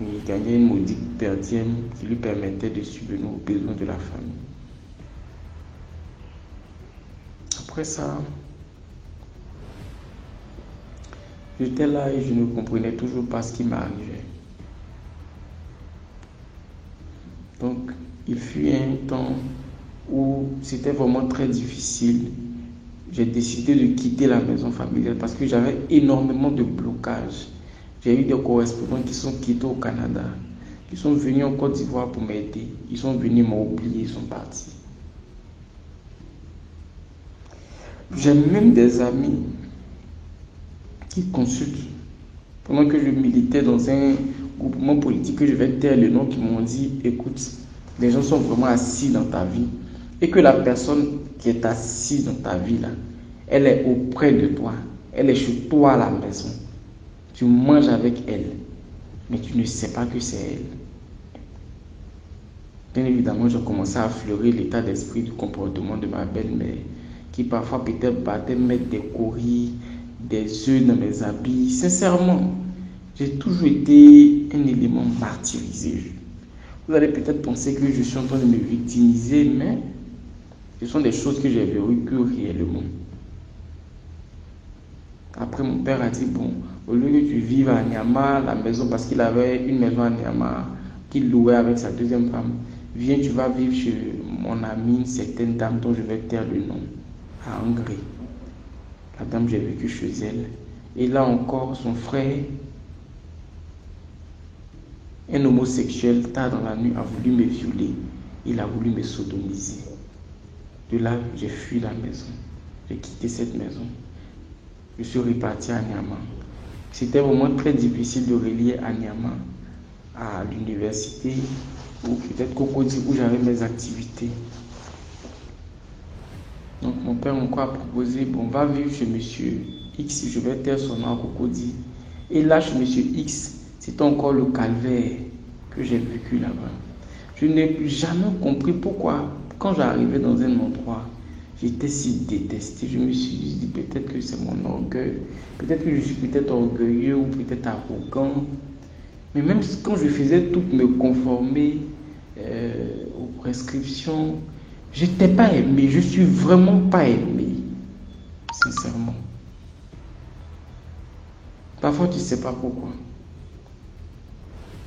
Il gagnait une modique perdième qui lui permettait de subvenir aux besoins de la famille. Après ça, j'étais là et je ne comprenais toujours pas ce qui m'arrivait. Donc, il fut un temps où c'était vraiment très difficile. J'ai décidé de quitter la maison familiale parce que j'avais énormément de blocages. J'ai eu des correspondants qui sont quittés au Canada, qui sont venus en Côte d'Ivoire pour m'aider. Ils sont venus m'oublier, ils sont partis. J'ai même des amis qui consultent. Pendant que je militais dans un groupement politique, que je vais taire le nom, qui m'ont dit, écoute, les gens sont vraiment assis dans ta vie. Et que la personne qui est assise dans ta vie, là, elle est auprès de toi. Elle est chez toi à la maison. Tu manges avec elle, mais tu ne sais pas que c'est elle. Bien évidemment, j'ai commencé à affleurer l'état d'esprit du comportement de ma belle-mère, qui parfois peut-être battait mettre des courriers, des œufs dans mes habits. Sincèrement, j'ai toujours été un élément martyrisé. Vous allez peut-être penser que je suis en train de me victimiser, mais ce sont des choses que j'ai vécues réellement. Après, mon père a dit, bon, au lieu que tu vives à Niamey, la maison, parce qu'il avait une maison à Niamey qu'il louait avec sa deuxième femme, viens, tu vas vivre chez mon amie, une certaine dame dont je vais taire le nom, à Angré. La dame, j'ai vécu chez elle. Et là encore, son frère, un homosexuel, tard dans la nuit, a voulu me violer. Il a voulu me sodomiser. De là, j'ai fui la maison. J'ai quitté cette maison. Je suis reparti à Niamey. C'était vraiment très difficile de relier à Niamey à l'université ou peut-être Cocody où j'avais mes activités. Donc mon père encore a proposé, bon, va vivre chez monsieur X, je vais taire son nom à Cocody. Et là, chez monsieur X, c'était encore le calvaire que j'ai vécu là-bas. Je n'ai jamais compris pourquoi, quand j'arrivais dans un endroit, j'étais si détesté. Je me suis dit, peut-être que c'est mon orgueil, peut-être que je suis peut-être orgueilleux ou peut-être arrogant. Mais même quand je faisais tout me conformer aux prescriptions, Je t'ai pas aimé, je suis vraiment pas aimé. Sincèrement. Parfois, tu sais pas pourquoi.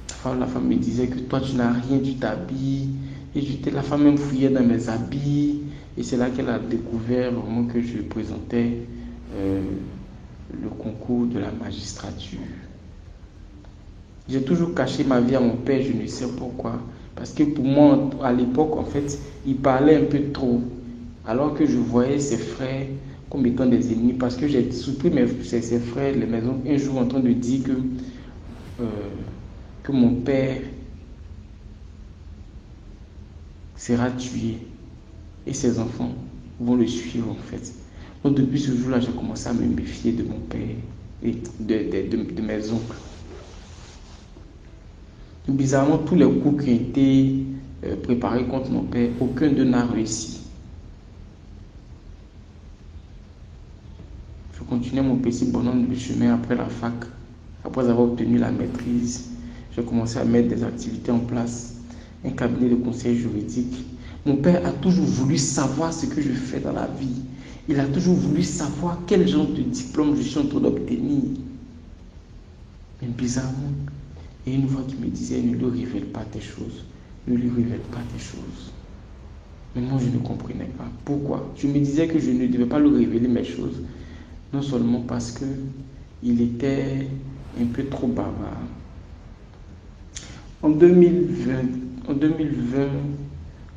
Parfois, la femme me disait que toi, tu n'as rien, tu t'habilles. Et la femme même fouillait dans mes habits. Et c'est là qu'elle a découvert au moment que je présentais le concours de la magistrature. J'ai toujours caché ma vie à mon père, je ne sais pourquoi. Parce que pour moi, à l'époque, en fait, il parlait un peu trop. Alors que je voyais ses frères comme étant des ennemis. Parce que j'ai surpris ses frères, les maisons, un jour en train de dire que mon père sera tué. Et ses enfants vont le suivre, en fait. Donc, depuis ce jour-là, j'ai commencé à me méfier de mon père et de mes oncles. Bizarrement, tous les coups qui ont été préparés contre mon père, aucun d'eux n'a réussi. Je continuais mon petit bonhomme de chemin après la fac. Après avoir obtenu la maîtrise, j'ai commencé à mettre des activités en place, un cabinet de conseil juridique. Mon père a toujours voulu savoir ce que je fais dans la vie. Il a toujours voulu savoir quel genre de diplôme je suis en train d'obtenir. Mais bizarrement, et une voix qui me disait, ne lui révèle pas tes choses. Ne lui révèle pas tes choses. Mais moi, je ne comprenais pas. Pourquoi? Je me disais que je ne devais pas lui révéler mes choses. Non seulement parce qu'il était un peu trop bavard. En 2020,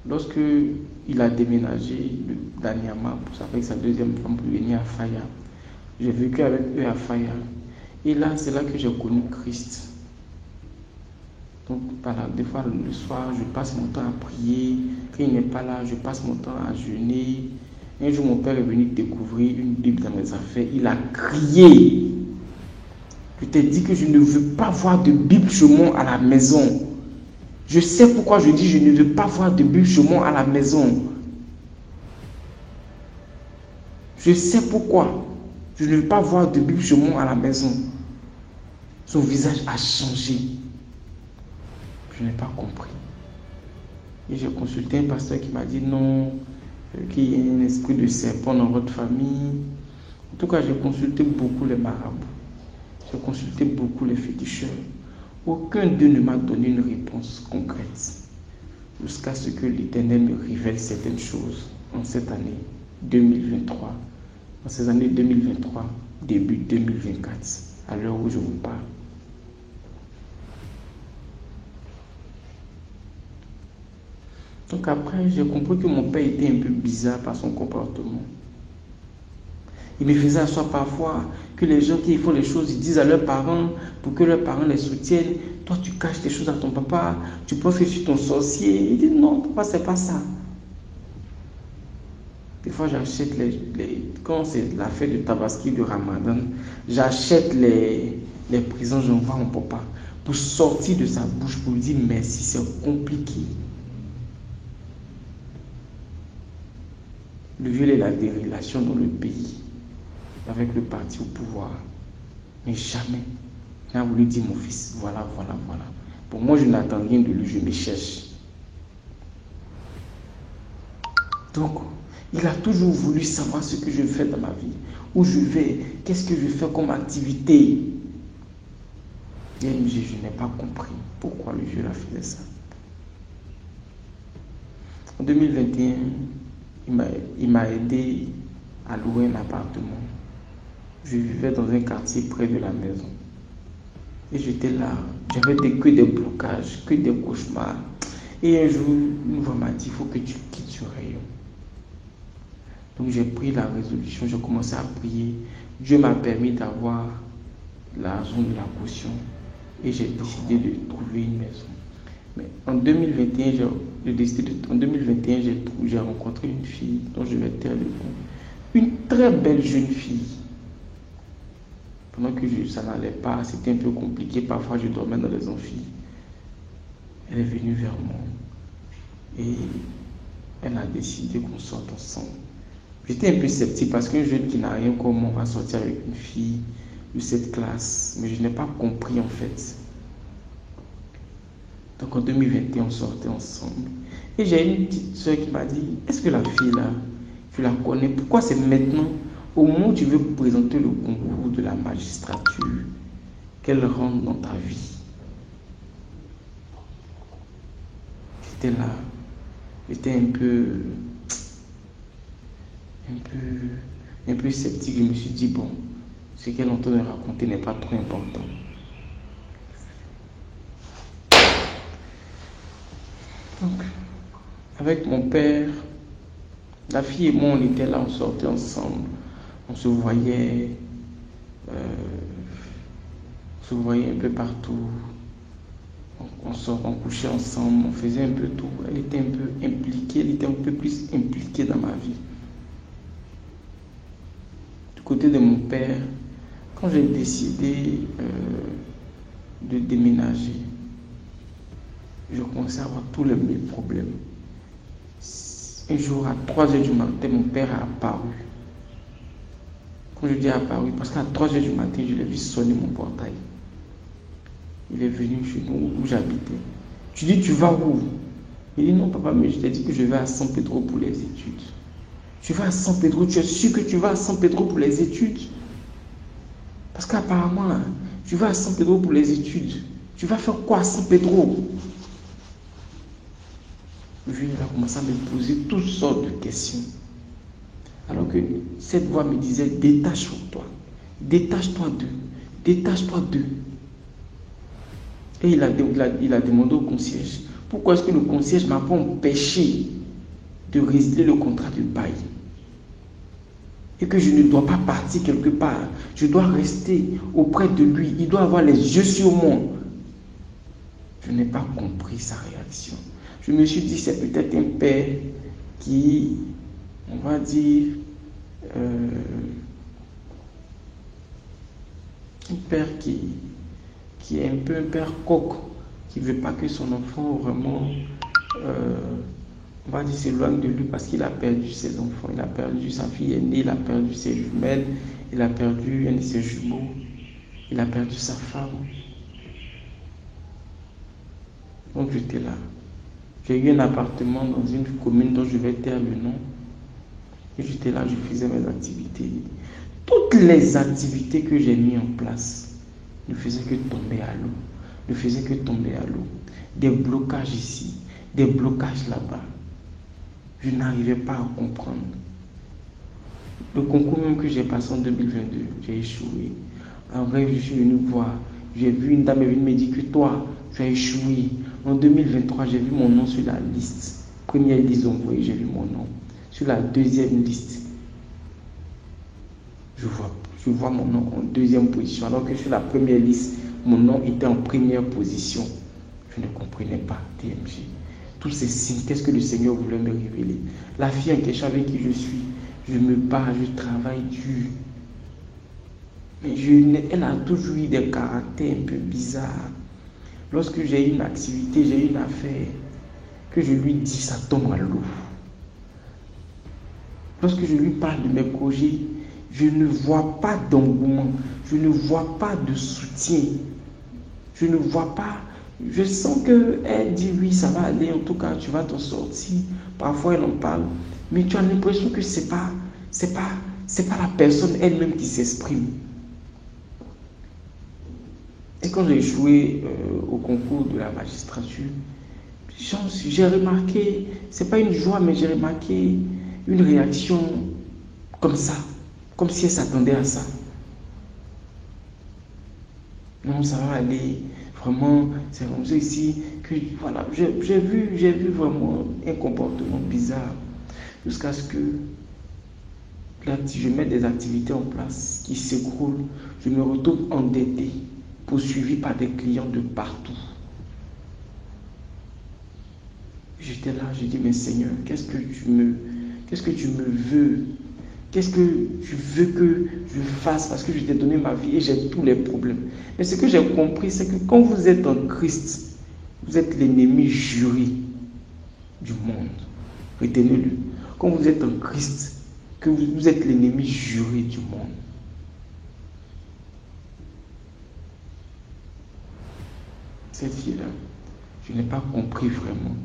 lorsque il a déménagé d'Anyama avec sa deuxième femme pour venir à Faya, j'ai vécu avec eux à Faya. Et là, c'est là que j'ai connu Christ. Donc, voilà, des fois, le soir, je passe mon temps à prier. Quand il n'est pas là, je passe mon temps à jeûner. Un jour, mon père est venu découvrir une Bible dans mes affaires. Il a crié. Je t'ai dit que je ne veux pas voir de Bible chez moi à la maison. Je sais pourquoi je dis je ne veux pas voir de Bible chez moi à la maison. Je sais pourquoi. Je ne veux pas voir de Bible chez moi à la maison. Son visage a changé. Je n'ai pas compris. Et j'ai consulté un pasteur qui m'a dit non, qu'il y a un esprit de serpent dans votre famille. En tout cas, j'ai consulté beaucoup les marabouts. J'ai consulté beaucoup les féticheurs. Aucun d'eux ne m'a donné une réponse concrète. Jusqu'à ce que l'Éternel me révèle certaines choses en cette année 2023. En ces années 2023, début 2024, à l'heure où je vous parle. Donc après, j'ai compris que mon père était un peu bizarre par son comportement. Il me faisait asseoir parfois que les gens qui font les choses, ils disent à leurs parents pour que leurs parents les soutiennent. Toi, tu caches tes choses à ton papa, tu penses que je suis ton sorcier. Il dit non, papa, c'est pas ça. Des fois, j'achète quand c'est la fête de Tabaski de Ramadan, j'achète les présents, j'envoie à mon papa pour sortir de sa bouche, pour lui dire merci, c'est compliqué. Le viol est la dérélation dans le pays, avec le parti au pouvoir. Mais jamais, il n'a voulu dire mon fils, voilà. Pour moi, je n'attends rien de lui, je me cherche. Donc, il a toujours voulu savoir ce que je fais dans ma vie, où je vais, qu'est-ce que je fais comme activité. Et je n'ai pas compris pourquoi le viol a fait ça. En 2021, il m'a aidé à louer un appartement. Je vivais dans un quartier près de la maison. Et j'étais là, j'avais que des blocages, que des cauchemars. Et un jour, une voix m'a dit, il faut que tu quittes ce rayon. Donc j'ai pris la résolution, j'ai commencé à prier. Dieu m'a permis d'avoir l'argent de la caution. Et j'ai décidé de trouver une maison. Mais en 2021, j'ai rencontré une fille dont je vais taire le nom. Une très belle jeune fille. Pendant que ça n'allait pas, c'était un peu compliqué. Parfois, je dormais dans les amphis. Elle est venue vers moi. Et elle a décidé qu'on sorte ensemble. J'étais un peu sceptique parce qu'un jeune qui n'a rien comme moi va sortir avec une fille de cette classe. Mais je n'ai pas compris en fait. Donc en 2021, on sortait ensemble. Et j'ai une petite soeur qui m'a dit, est-ce que la fille là, tu la connais? Pourquoi c'est maintenant, au moment où tu veux présenter le concours de la magistrature, qu'elle rentre dans ta vie? J'étais là, j'étais un peu sceptique. Je me suis dit, bon, ce qu'elle est en train de raconter n'est pas trop important. Donc, avec mon père, la fille et moi, on était là, on sortait ensemble, on se voyait un peu partout, on couchait ensemble, on faisait un peu tout. Elle était un peu impliquée, elle était un peu plus impliquée dans ma vie. Du côté de mon père, quand j'ai décidé de déménager, je commençais à avoir tous les mêmes problèmes. Un jour, à 3h du matin, mon père a apparu. Quand je dis apparu, parce qu'à 3h du matin, je l'ai vu sonner mon portail. Il est venu chez nous où j'habitais. Tu dis, tu vas où? Il dit, non papa, mais je t'ai dit que je vais à San Pedro pour les études. Tu vas à San Pedro, tu es sûr que tu vas à San Pedro pour les études? Parce qu'apparemment, tu vas à San Pedro pour les études. Tu vas faire quoi à San Pedro? Il a commencé à me poser toutes sortes de questions. Alors que cette voix me disait, détache-toi d'eux, détache-toi d'eux. Et il a demandé au concierge, pourquoi est-ce que le concierge ne m'a pas empêché de résilier le contrat de bail? Et que je ne dois pas partir quelque part, je dois rester auprès de lui, il doit avoir les yeux sur moi. Je n'ai pas compris sa réaction. Je me suis dit, c'est peut-être un père qui, on va dire, un père qui est un peu un père coq, qui ne veut pas que son enfant vraiment, on va dire, s'éloigne de lui parce qu'il a perdu ses enfants, il a perdu sa fille aînée, il a perdu ses jumelles, il a perdu un de ses jumeaux, il a perdu sa femme. Donc j'étais là. J'ai eu un appartement dans une commune dont je vais taire le nom. Et j'étais là, je faisais mes activités. Toutes les activités que j'ai mises en place ne faisaient que tomber à l'eau. Des blocages ici, des blocages là-bas. Je n'arrivais pas à comprendre. Le concours même que j'ai passé en 2022, j'ai échoué. En rêve, je suis venu voir. J'ai vu une dame, elle me dit que toi, tu as échoué. En 2023, j'ai vu mon nom sur la liste. Première liste envoyée, j'ai vu mon nom. Sur la deuxième liste, je vois mon nom en deuxième position. Alors que sur la première liste, mon nom était en première position. Je ne comprenais pas DMG. Tous ces signes, qu'est-ce que le Seigneur voulait me révéler? La fille en question avec qui je suis, je me bats, je travaille dur. Mais elle a toujours eu des caractères un peu bizarres. Lorsque j'ai une activité, j'ai une affaire, que je lui dis, ça tombe à l'eau. Lorsque je lui parle de mes projets, je ne vois pas d'engouement, je ne vois pas de soutien, je ne vois pas, je sens qu'elle dit oui, ça va aller, en tout cas, tu vas t'en sortir. Parfois, elle en parle, mais tu as l'impression que c'est pas la personne elle-même qui s'exprime. Et quand j'ai échoué au concours de la magistrature, j'ai remarqué, c'est pas une joie, mais j'ai remarqué une réaction comme ça, comme si elle s'attendait à ça. Non, ça va aller, vraiment, c'est comme ça ici, que voilà, j'ai vu vraiment un comportement bizarre, jusqu'à ce que là, je mets des activités en place qui s'écroulent, je me retrouve endetté, poursuivi par des clients de partout. J'étais là, j'ai dit, mais Seigneur, qu'est-ce que tu me veux? Qu'est-ce que tu veux que je fasse? Parce que je t'ai donné ma vie et j'ai tous les problèmes. Mais ce que j'ai compris, c'est que quand vous êtes en Christ, vous êtes l'ennemi juré du monde. Retenez-le. Quand vous êtes en Christ, que vous êtes l'ennemi juré du monde. Cette fille-là, je n'ai pas compris vraiment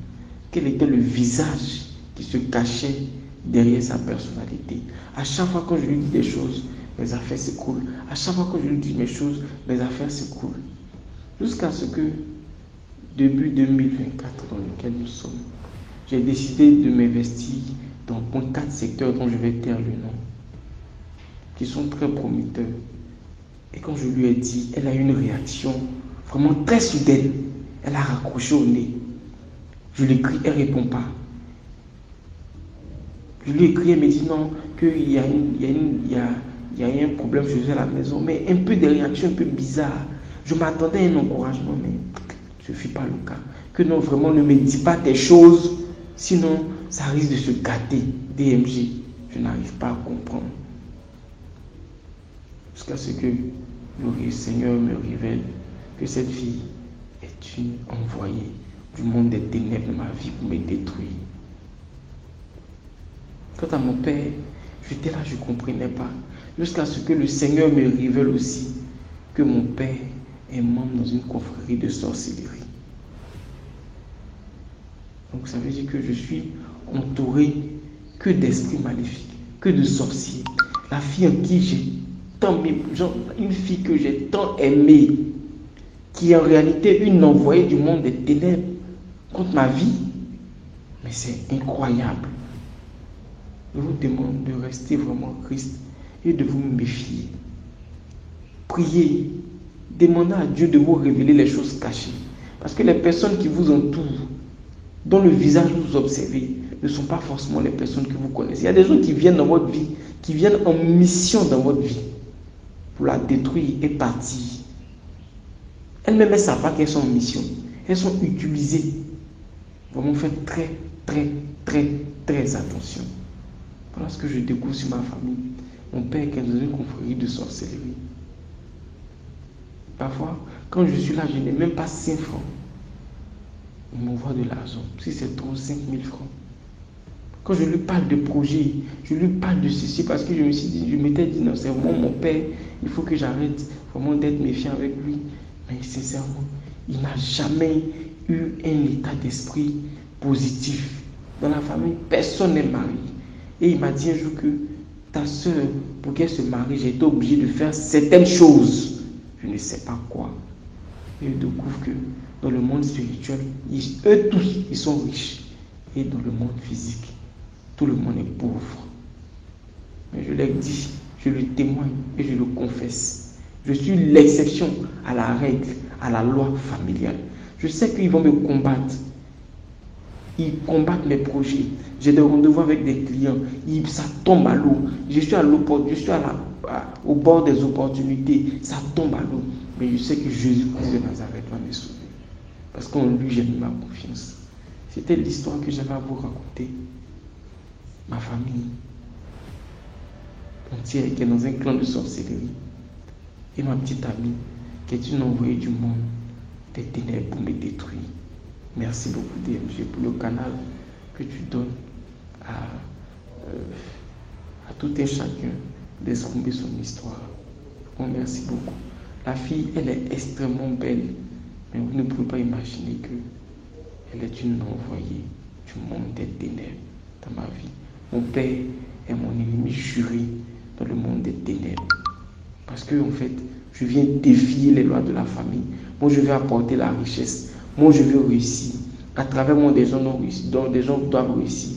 quel était le visage qui se cachait derrière sa personnalité. À chaque fois que je lui dis des choses, mes affaires s'écroulent. À chaque fois que je lui dis mes choses, mes affaires s'écroulent. Jusqu'à ce que, début 2024 dans lequel nous sommes, j'ai décidé de m'investir dans 4 secteurs dont je vais taire le nom, qui sont très prometteurs. Et quand je lui ai dit, elle a eu une réaction vraiment très soudaine. Elle a raccroché au nez. Je lui écris, elle ne répond pas. Je lui écris, elle me dit non, qu'il y a un problème chez elle à la maison, mais un peu des réactions un peu bizarres. Je m'attendais à un encouragement, mais ce ne fut pas le cas. Que non, vraiment, ne me dis pas tes choses, sinon ça risque de se gâter. DMG, je n'arrive pas à comprendre. Jusqu'à ce que le Seigneur me révèle que cette fille est une envoyée du monde des ténèbres de ma vie pour me détruire. Quant à mon père, j'étais là, je ne comprenais pas. Jusqu'à ce que le Seigneur me révèle aussi que mon père est membre dans une confrérie de sorcellerie. Donc ça veut dire que je suis entouré que d'esprits maléfiques, que de sorciers. La fille en qui j'ai tant aimé, une fille que j'ai tant aimée, qui est en réalité une envoyée du monde des ténèbres contre ma vie. Mais c'est incroyable. Je vous demande de rester vraiment Christ et de vous méfier. Priez, demandez à Dieu de vous révéler les choses cachées. Parce que les personnes qui vous entourent, dont le visage vous observez, ne sont pas forcément les personnes que vous connaissez. Il y a des gens qui viennent dans votre vie, qui viennent en mission dans votre vie, pour la détruire et partir. Elles-mêmes ne savent pas qu'elles sont en mission. Elles sont utilisées. Vraiment, faites très, très, très, très attention. Voilà ce que je découvre sur ma famille. Mon père est dans une confrérie de sorcellerie. Parfois, quand je suis là, je n'ai même pas 5 francs. Il m'envoie de l'argent. Si c'est trop, 5 000 francs. Quand je lui parle de projet, je lui parle de ceci parce que je m'étais dit, non, c'est vraiment mon père, il faut que j'arrête vraiment d'être méfiant avec lui. Mais sincèrement, il n'a jamais eu un état d'esprit positif. Dans la famille, personne n'est marié. Et il m'a dit un jour que ta soeur, pour qu'elle se marie, j'ai été obligé de faire certaines choses. Je ne sais pas quoi. Et je découvre que dans le monde spirituel, eux tous, ils sont riches. Et dans le monde physique, tout le monde est pauvre. Mais je l'ai dit, je le témoigne et je le confesse. Je suis l'exception à la règle, à la loi familiale. Je sais qu'ils vont me combattre. Ils combattent mes projets. J'ai des rendez-vous avec des clients. Ça tombe à l'eau. Je suis au bord des opportunités. Ça tombe à l'eau. Mais je sais que Jésus-Christ de Nazareth va me sauver. Parce qu'en lui, j'ai mis ma confiance. C'était l'histoire que j'avais à vous raconter. Ma famille entière qui est dans un clan de sorcellerie. Et ma petite amie qui est une envoyée du monde des ténèbres pour me détruire. Merci beaucoup DMG pour le canal que tu donnes à tout un chacun d'exprimer son histoire. Bon, merci beaucoup. La fille, elle est extrêmement belle, mais vous ne pouvez pas imaginer qu'elle est une envoyée du monde des ténèbres dans ma vie. Mon père est mon ennemi juré dans le monde des ténèbres. Parce que, en fait, je viens défier les lois de la famille. Moi, je vais apporter la richesse. Moi, je veux réussir. À travers moi, des gens ont réussi, donc des gens doivent réussir.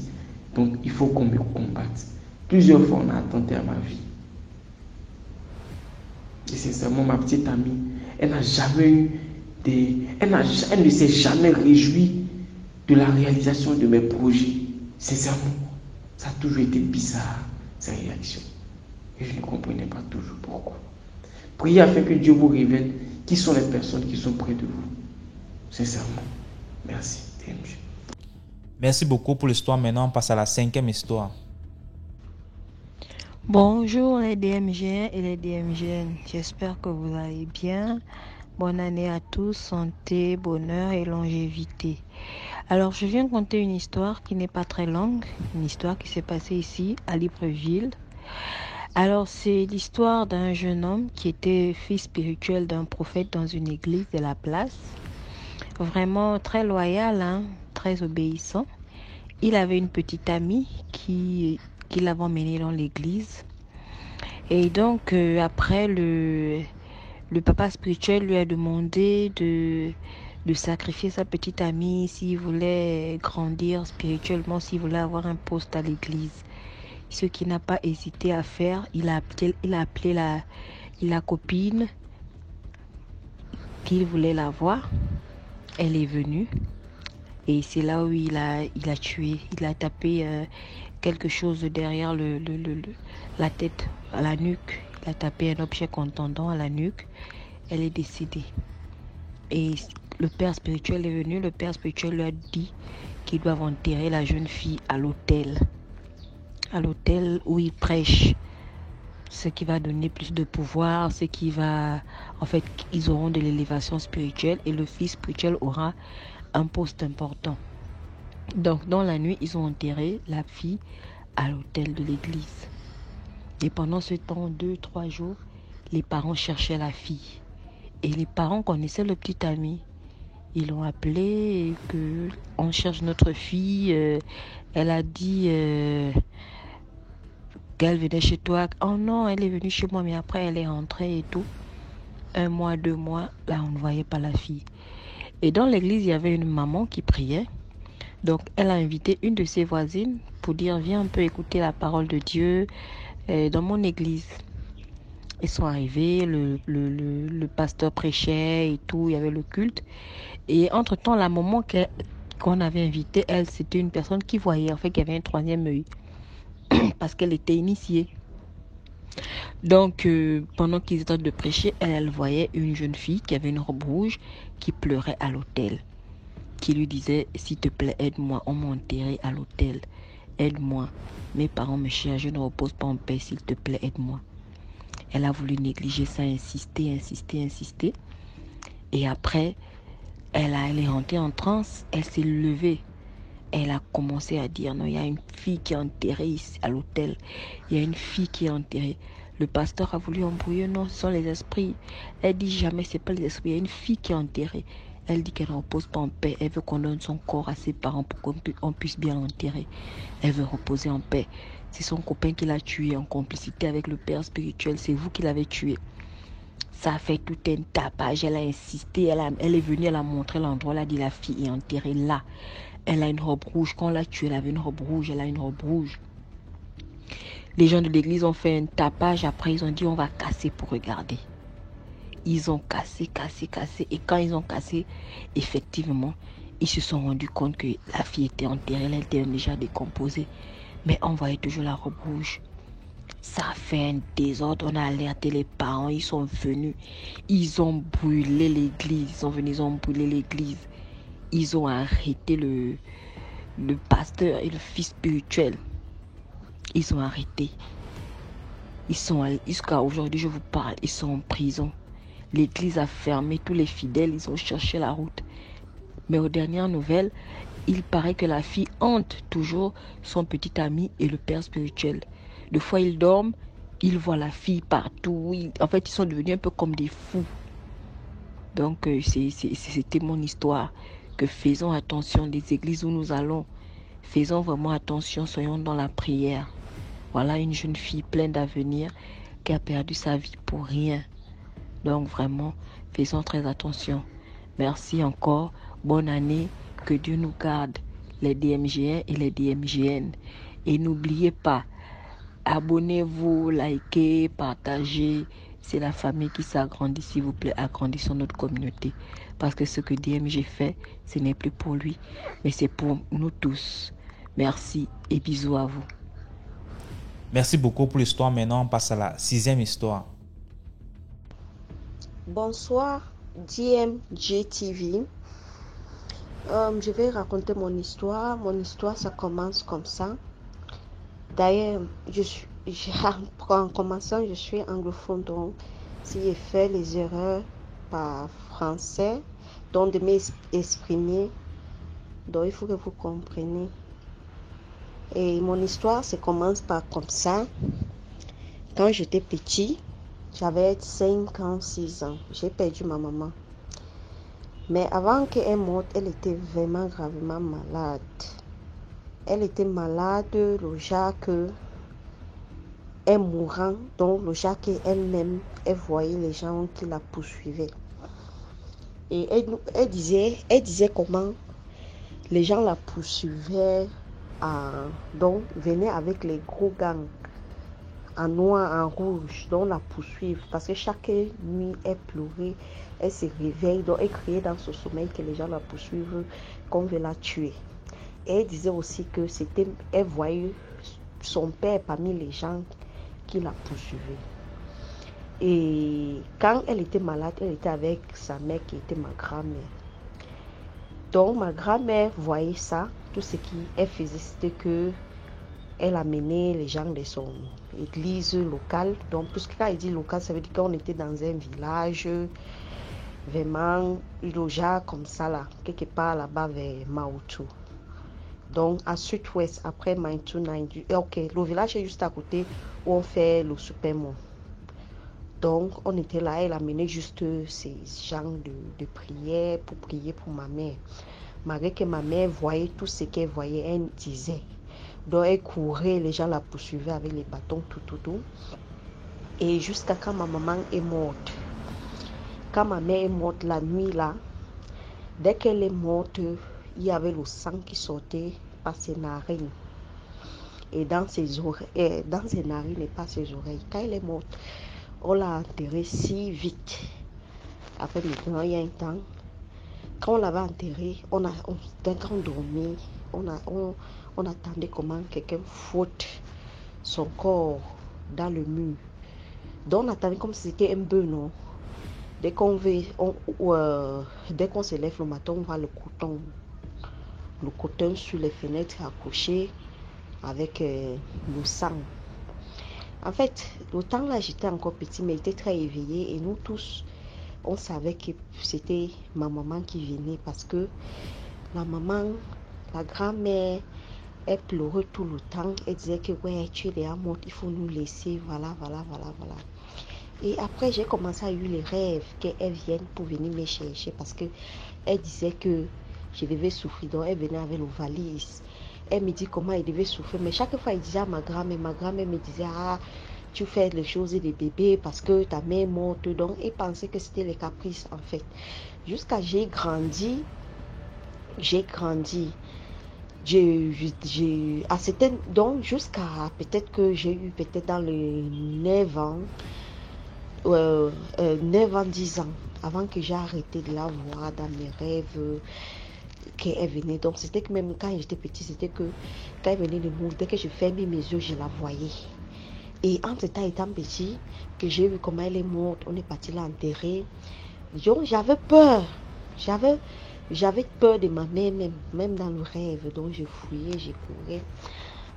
Donc, il faut qu'on me combatte. Plusieurs fois, on a attenté à ma vie. Et sincèrement, ma petite amie, elle n'a jamais eu elle ne s'est jamais réjouie de la réalisation de mes projets. Sincèrement, ça a toujours été bizarre, ces réactions. Et je ne comprenais pas toujours pourquoi. Priez afin que Dieu vous révèle qui sont les personnes qui sont près de vous. Sincèrement. Merci, DMG. Merci beaucoup pour l'histoire. Maintenant, on passe à la 5e histoire. Bonjour les DMG et les DMGN. J'espère que vous allez bien. Bonne année à tous, santé, bonheur et longévité. Alors, je viens conter une histoire qui n'est pas très longue. Une histoire qui s'est passée ici, à Libreville. Alors, c'est l'histoire d'un jeune homme qui était fils spirituel d'un prophète dans une église de la place. vraiment très loyal, hein, très obéissant. Il avait une petite amie qui l'avait emmené dans l'église. Et donc, après, le papa spirituel lui a demandé de sacrifier sa petite amie s'il voulait grandir spirituellement, s'il voulait avoir un poste à l'église. Ce qu'il n'a pas hésité à faire, il a appelé la copine qu'il voulait la voir. Elle est venue. Et c'est là où il a tué. Il a tapé quelque chose derrière la tête, à la nuque. Il a tapé un objet contondant à la nuque. Elle est décédée. Et le père spirituel est venu. Le père spirituel lui a dit qu'ils doivent enterrer la jeune fille à l'autel. À l'autel où il prêche. Ce qui va donner plus de pouvoir, ce qui va... En fait, ils auront de l'élévation spirituelle et le fils spirituel aura un poste important. Donc, dans la nuit, ils ont enterré la fille à l'autel de l'église. Et pendant ce temps, 2-3 jours, les parents cherchaient la fille. Et les parents connaissaient le petit ami. Ils l'ont appelé et que on cherche notre fille. Elle a dit qu'elle venait chez toi. Oh non, elle est venue chez moi, mais après elle est rentrée et tout. 1 mois, 2 mois, là on ne voyait pas la fille. Et dans l'église, il y avait une maman qui priait. Donc, elle a invité une de ses voisines pour dire, viens un peu écouter la parole de Dieu dans mon église. Ils sont arrivés, le pasteur prêchait et tout, il y avait le culte. Et entre-temps, la maman qu'on avait invitée, elle, c'était une personne qui voyait, en fait, qu'il y avait un 3e œil. Parce qu'elle était initiée. Donc, pendant qu'ils étaient en train de prêcher, elle voyait une jeune fille qui avait une robe rouge qui pleurait à l'autel. Qui lui disait, s'il te plaît, aide-moi, on m'a enterré à l'autel. Aide-moi, mes parents me cherchent, je ne repose pas en paix, s'il te plaît, aide-moi. Elle a voulu négliger ça, insister. Et après, elle est rentrée en transe, elle s'est levée. Elle a commencé à dire, non, il y a une fille qui est enterrée ici à l'hôtel. Il y a une fille qui est enterrée. Le pasteur a voulu embrouiller, non, ce sont les esprits. Elle dit jamais, ce n'est pas les esprits, il y a une fille qui est enterrée. Elle dit qu'elle ne repose pas en paix. Elle veut qu'on donne son corps à ses parents pour qu'on puisse bien l'enterrer. Elle veut reposer en paix. C'est son copain qui l'a tué en complicité avec le père spirituel. C'est vous qui l'avez tué. Ça a fait tout un tapage. Elle a insisté. Elle est venue, elle a montré l'endroit. Elle a dit la fille est enterrée là. Elle a une robe rouge. Quand on l'a tuée, elle avait une robe rouge. Elle a une robe rouge. Les gens de l'église ont fait un tapage. Après, ils ont dit on va casser pour regarder. Ils ont cassé. Et quand ils ont cassé, effectivement, ils se sont rendus compte que la fille était enterrée. Elle était déjà décomposée. Mais on voyait toujours la robe rouge. Ça a fait un désordre. On a alerté les parents. Ils sont venus. Ils ont brûlé l'église. Ils sont venus, ils ont brûlé l'église. Ils ont arrêté le pasteur et le fils spirituel. Ils ont arrêté. Ils sont allés, jusqu'à aujourd'hui, je vous parle, ils sont en prison. L'église a fermé, tous les fidèles, ils ont cherché la route. Mais aux dernières nouvelles, il paraît que la fille hante toujours son petit ami et le père spirituel. Des fois, ils dorment, ils voient la fille partout. En fait, ils sont devenus un peu comme des fous. Donc, c'était mon histoire. Que faisons attention des églises où nous allons. Faisons vraiment attention, soyons dans la prière. Voilà une jeune fille pleine d'avenir qui a perdu sa vie pour rien. Donc vraiment, faisons très attention. Merci encore. Bonne année. Que Dieu nous garde, les DMGN et les DMGN. Et n'oubliez pas, abonnez-vous, likez, partagez. C'est la famille qui s'agrandit, s'il vous plaît, agrandissons notre communauté. Parce que ce que DMG fait, ce n'est plus pour lui, mais c'est pour nous tous. Merci et bisous à vous. Merci beaucoup pour l'histoire. Maintenant, on passe à la 6e histoire. Bonsoir, DMG TV. Je vais raconter mon histoire. Mon histoire, ça commence comme ça. D'ailleurs, en commençant, je suis anglophone, donc si j'ai fait les erreurs par français, donc de m'exprimer, donc il faut que vous compreniez. Et mon histoire, ça commence par comme ça. Quand j'étais petit, j'avais 5 ans, 6 ans, j'ai perdu ma maman. Mais avant qu'elle morte, elle était vraiment gravement malade. Elle était malade, le genre que elle mourant, donc le genre qu'elle-même, elle voyait les gens qui la poursuivaient. Et elle disait comment les gens la poursuivaient, donc venaient avec les gros gangs, en noir, en rouge, donc la poursuivre. Parce que chaque nuit, elle pleurait, elle se réveille, donc elle criait dans son sommeil que les gens la poursuivent, qu'on veut la tuer. Et elle disait aussi que elle voyait son père parmi les gens qui la poursuivaient. Et quand elle était malade, elle était avec sa mère qui était ma grand-mère. Donc ma grand-mère voyait ça, tout ce qu'elle faisait, c'était que elle amenait les gens de son église locale. Donc, puisque quand elle dit local, ça veut dire qu'on était dans un village, vraiment, Iloja, comme ça, là, quelque part là-bas vers Maoto. Donc, à sud-ouest, après Maoto, ok, le village est juste à côté où on fait le supermont. Donc, on était là, elle amenait juste ces gens de prière pour prier pour ma mère. Malgré que ma mère voyait tout ce qu'elle voyait, elle disait. Donc elle courait, les gens la poursuivaient avec les bâtons, tout. Et jusqu'à quand ma maman est morte. Quand ma mère est morte la nuit là, dès qu'elle est morte, il y avait le sang qui sortait par ses narines. Et dans ses oreilles, dans ses narines et pas ses oreilles. Quand elle est morte, on l'a enterrée si vite. Après maintenant, il y a un temps, quand on l'avait enterrée, dès qu'on dormait, on attendait comment quelqu'un foute son corps dans le mur. Donc on attendait comme si c'était un bœuf, non? Dès qu'on se lève le matin, on voit le coton sur les fenêtres accroché avec le sang. En fait, le temps là, j'étais encore petit, mais j'étais très éveillée et nous tous, on savait que c'était ma maman qui venait parce que la maman, la grand-mère, elle pleurait tout le temps. Elle disait que ouais, tu es déjà morte, il faut nous laisser, voilà. Et après, j'ai commencé à avoir les rêves qu'elle vienne pour venir me chercher parce que elle disait que je devais souffrir. Donc, elle venait avec le valise. Elle me dit comment elle devait souffrir. Mais chaque fois, elle disait à ma grand-mère me disait, ah, tu fais les choses des bébés parce que ta mère est morte. Donc, elle pensait que c'était les caprices, en fait. Jusqu'à j'ai grandi. Donc, jusqu'à peut-être que j'ai eu peut-être dans les 9 ans, 9 ans, 10 ans, avant que j'ai arrêté de la voir dans mes rêves qu'elle venait. Donc, c'était que même quand j'étais petite, c'était que quand elle venait de mourir, dès que je fermais mes yeux, je la voyais. Et entre temps étant petit, que j'ai vu comment elle est morte, on est parti l'enterrer. J'avais peur. J'avais peur de ma mère, même dans le rêve. Donc, je fouillais, je courais.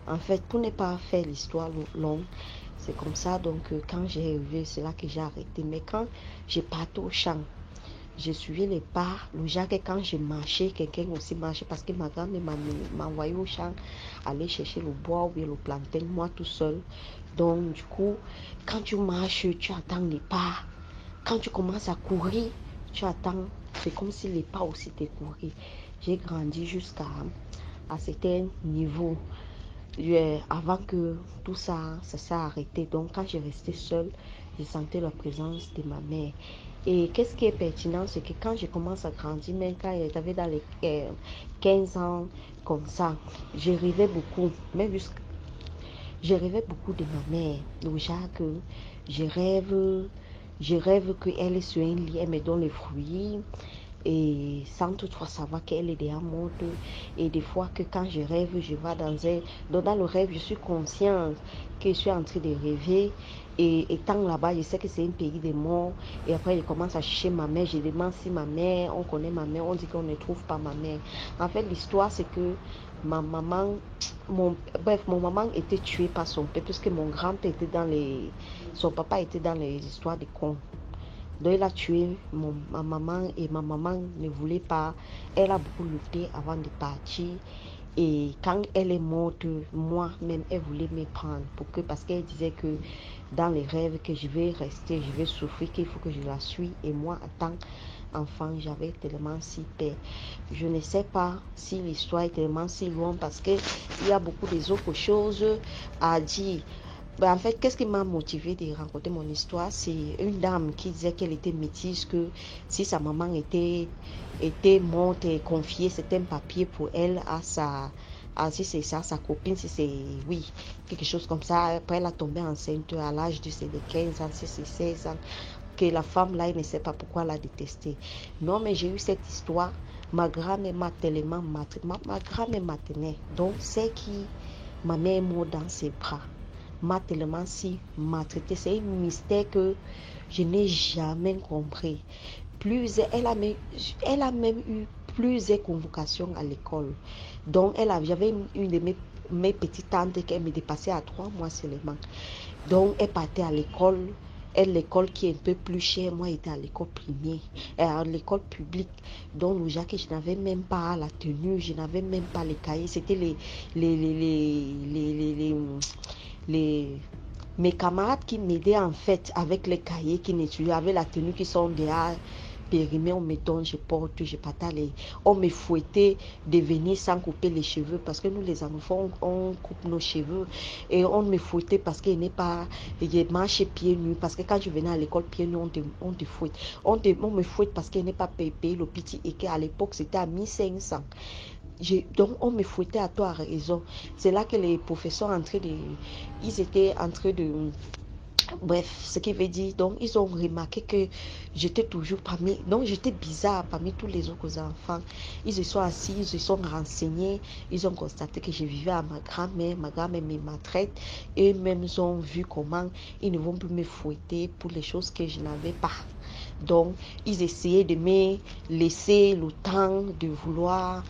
En fait, pour ne pas faire l'histoire longue, c'est comme ça. Donc, quand j'ai vu, c'est là que j'ai arrêté. Mais quand j'ai parti au champ, je suivais les pas. Le genre que quand je marchais, quelqu'un aussi marchait parce que ma grand-mère m'a envoyé au champ aller chercher le bois ou bien le plantain, moi tout seul. Donc, du coup, quand tu marches, tu attends les pas. Quand tu commences à courir, tu attends. C'est comme si les pas aussi te couraient. J'ai grandi jusqu'à un certain niveau. Avant que tout ça s'est arrêté. Donc, quand je restais seule, je sentais la présence de ma mère. Et qu'est-ce qui est pertinent, c'est que quand je commence à grandir, même quand j'avais dans les 15 ans, comme ça, je rêvais beaucoup. Je rêvais beaucoup de ma mère. Déjà que je rêve qu'elle est sur un lit, elle me donne les fruits. Et sans toutefois savoir qu'elle est déjà morte. Et des fois que quand je rêve, je vais dans le rêve, je suis consciente que je suis en train de rêver. Et étant là-bas, je sais que c'est un pays de morts. Et après, je commence à chercher ma mère. Je demande si ma mère, on connaît ma mère. On dit qu'on ne trouve pas ma mère. En fait, l'histoire, c'est que ma maman, mon maman était tuée par son père. Puisque mon grand-père son papa était dans les histoires de cons. Donc il a tué ma maman et ma maman ne voulait pas. Elle a beaucoup lutté avant de partir. Et quand elle est morte, moi-même, elle voulait me prendre parce qu'elle disait que dans les rêves que je vais rester, je vais souffrir, qu'il faut que je la suive. Et moi, en tant qu'enfant, j'avais tellement si peur. Je ne sais pas si l'histoire est tellement si loin parce qu'il y a beaucoup d'autres choses à dire. En fait, qu'est-ce qui m'a motivé de raconter mon histoire? C'est une dame qui disait qu'elle était métisse, que si sa maman était morte et confiée, c'était un papier pour elle si c'est ça, sa copine, si c'est, oui, quelque chose comme ça. Après, elle a tombé enceinte à l'âge de 15 ans, si c'est 16 ans, que la femme là, elle ne sait pas pourquoi elle a détesté. Non, mais j'ai eu cette histoire. Ma grand-mère m'a tellement maltraitée. Ma grand-mère m'a tenue. Donc, c'est qui ma mère est morte dans ses bras. M'a tellement si maltraité. C'est un mystère que je n'ai jamais compris. Elle a même eu plusieurs convocations à l'école. Donc, j'avais une de mes petites tantes qui me dépassait à 3 mois seulement. Donc, elle partait à l'école. L'école qui est un peu plus chère, moi j'étais à l'école primaire, à l'école publique. Donc le que je n'avais même pas la tenue, je n'avais même pas les cahiers. C'était mes camarades qui m'aidaient en fait avec les cahiers, qui n'étudiaient, avec la tenue qui sont déjà périmés, on me donne, je partage on me fouettait de venir sans couper les cheveux parce que nous les enfants on coupe nos cheveux et on me fouettait parce qu'il n'est pas, je marchais pieds nus parce que quand je venais à l'école pieds nus on te fouette, on me fouette parce qu'il n'est pas payé le petit et qu'à l'époque c'était à 1500. Donc on me fouettait à toi à raison. C'est là que les professeurs ils étaient en train de bref, ce qui veut dire, donc ils ont remarqué que j'étais toujours donc j'étais bizarre parmi tous les autres enfants. Ils se sont assis, ils se sont renseignés, ils ont constaté que je vivais à ma grand-mère me maltraite et même ils ont vu comment ils ne vont plus me fouetter pour les choses que je n'avais pas. Donc ils essayaient de me laisser le temps de vouloir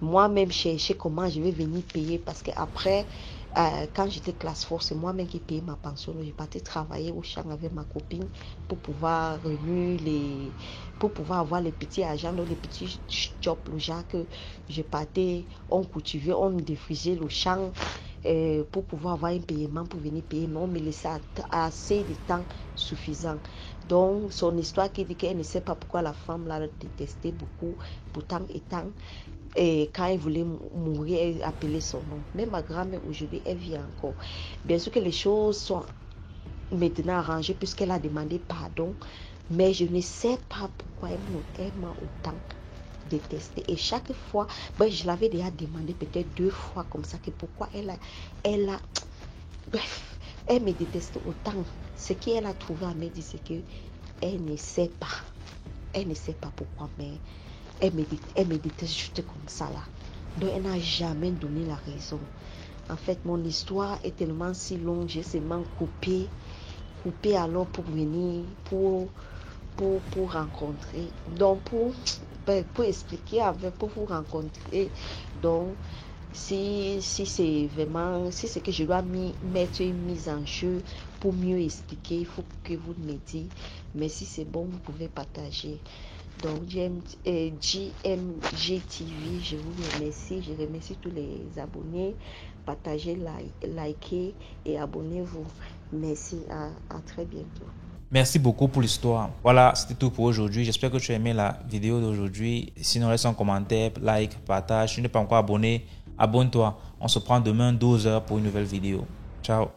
moi-même chercher comment je vais venir payer parce qu'après quand j'étais classe force, c'est moi-même qui payais ma pension. J'ai parti travailler au champ avec ma copine pour pouvoir avoir les petits agents, les petits jobs, le genre que je partais, on cultivait, on défrisait le champ pour pouvoir avoir un paiement pour venir payer. Mais on me laissait assez de temps suffisant. Donc, son histoire qui dit qu'elle ne sait pas pourquoi la femme l'a détesté beaucoup, pourtant étant. Et quand elle voulait mourir, elle appelait son nom. Mais ma grand-mère aujourd'hui, elle vit encore. Bien sûr que les choses sont maintenant arrangées puisqu'elle a demandé pardon. Mais je ne sais pas pourquoi elle m'a autant détesté. Et chaque fois, je l'avais déjà demandé peut-être 2 fois comme ça, que pourquoi bref, elle me déteste autant. Ce qu'elle a trouvé à me dire, c'est qu'elle ne sait pas. Elle ne sait pas pourquoi, mais elle me déteste juste comme ça là. Donc elle n'a jamais donné la raison. En fait, mon histoire est tellement si longue, j'ai seulement coupé alors pour venir, pour rencontrer. Donc pour expliquer, pour vous rencontrer. Donc si c'est vraiment, si c'est que je dois mettre une mise en jeu pour mieux expliquer, il faut que vous me dites. Mais si c'est bon, vous pouvez partager. Donc JMG TV, je vous remercie. Je remercie tous les abonnés. Partagez, likez et abonnez-vous. Merci, à très bientôt. Merci beaucoup pour l'histoire. Voilà, c'était tout pour aujourd'hui. J'espère que tu as aimé la vidéo d'aujourd'hui. Sinon, laisse un commentaire, like, partage. Si tu n'es pas encore abonné, abonne-toi. On se prend demain 12h pour une nouvelle vidéo. Ciao.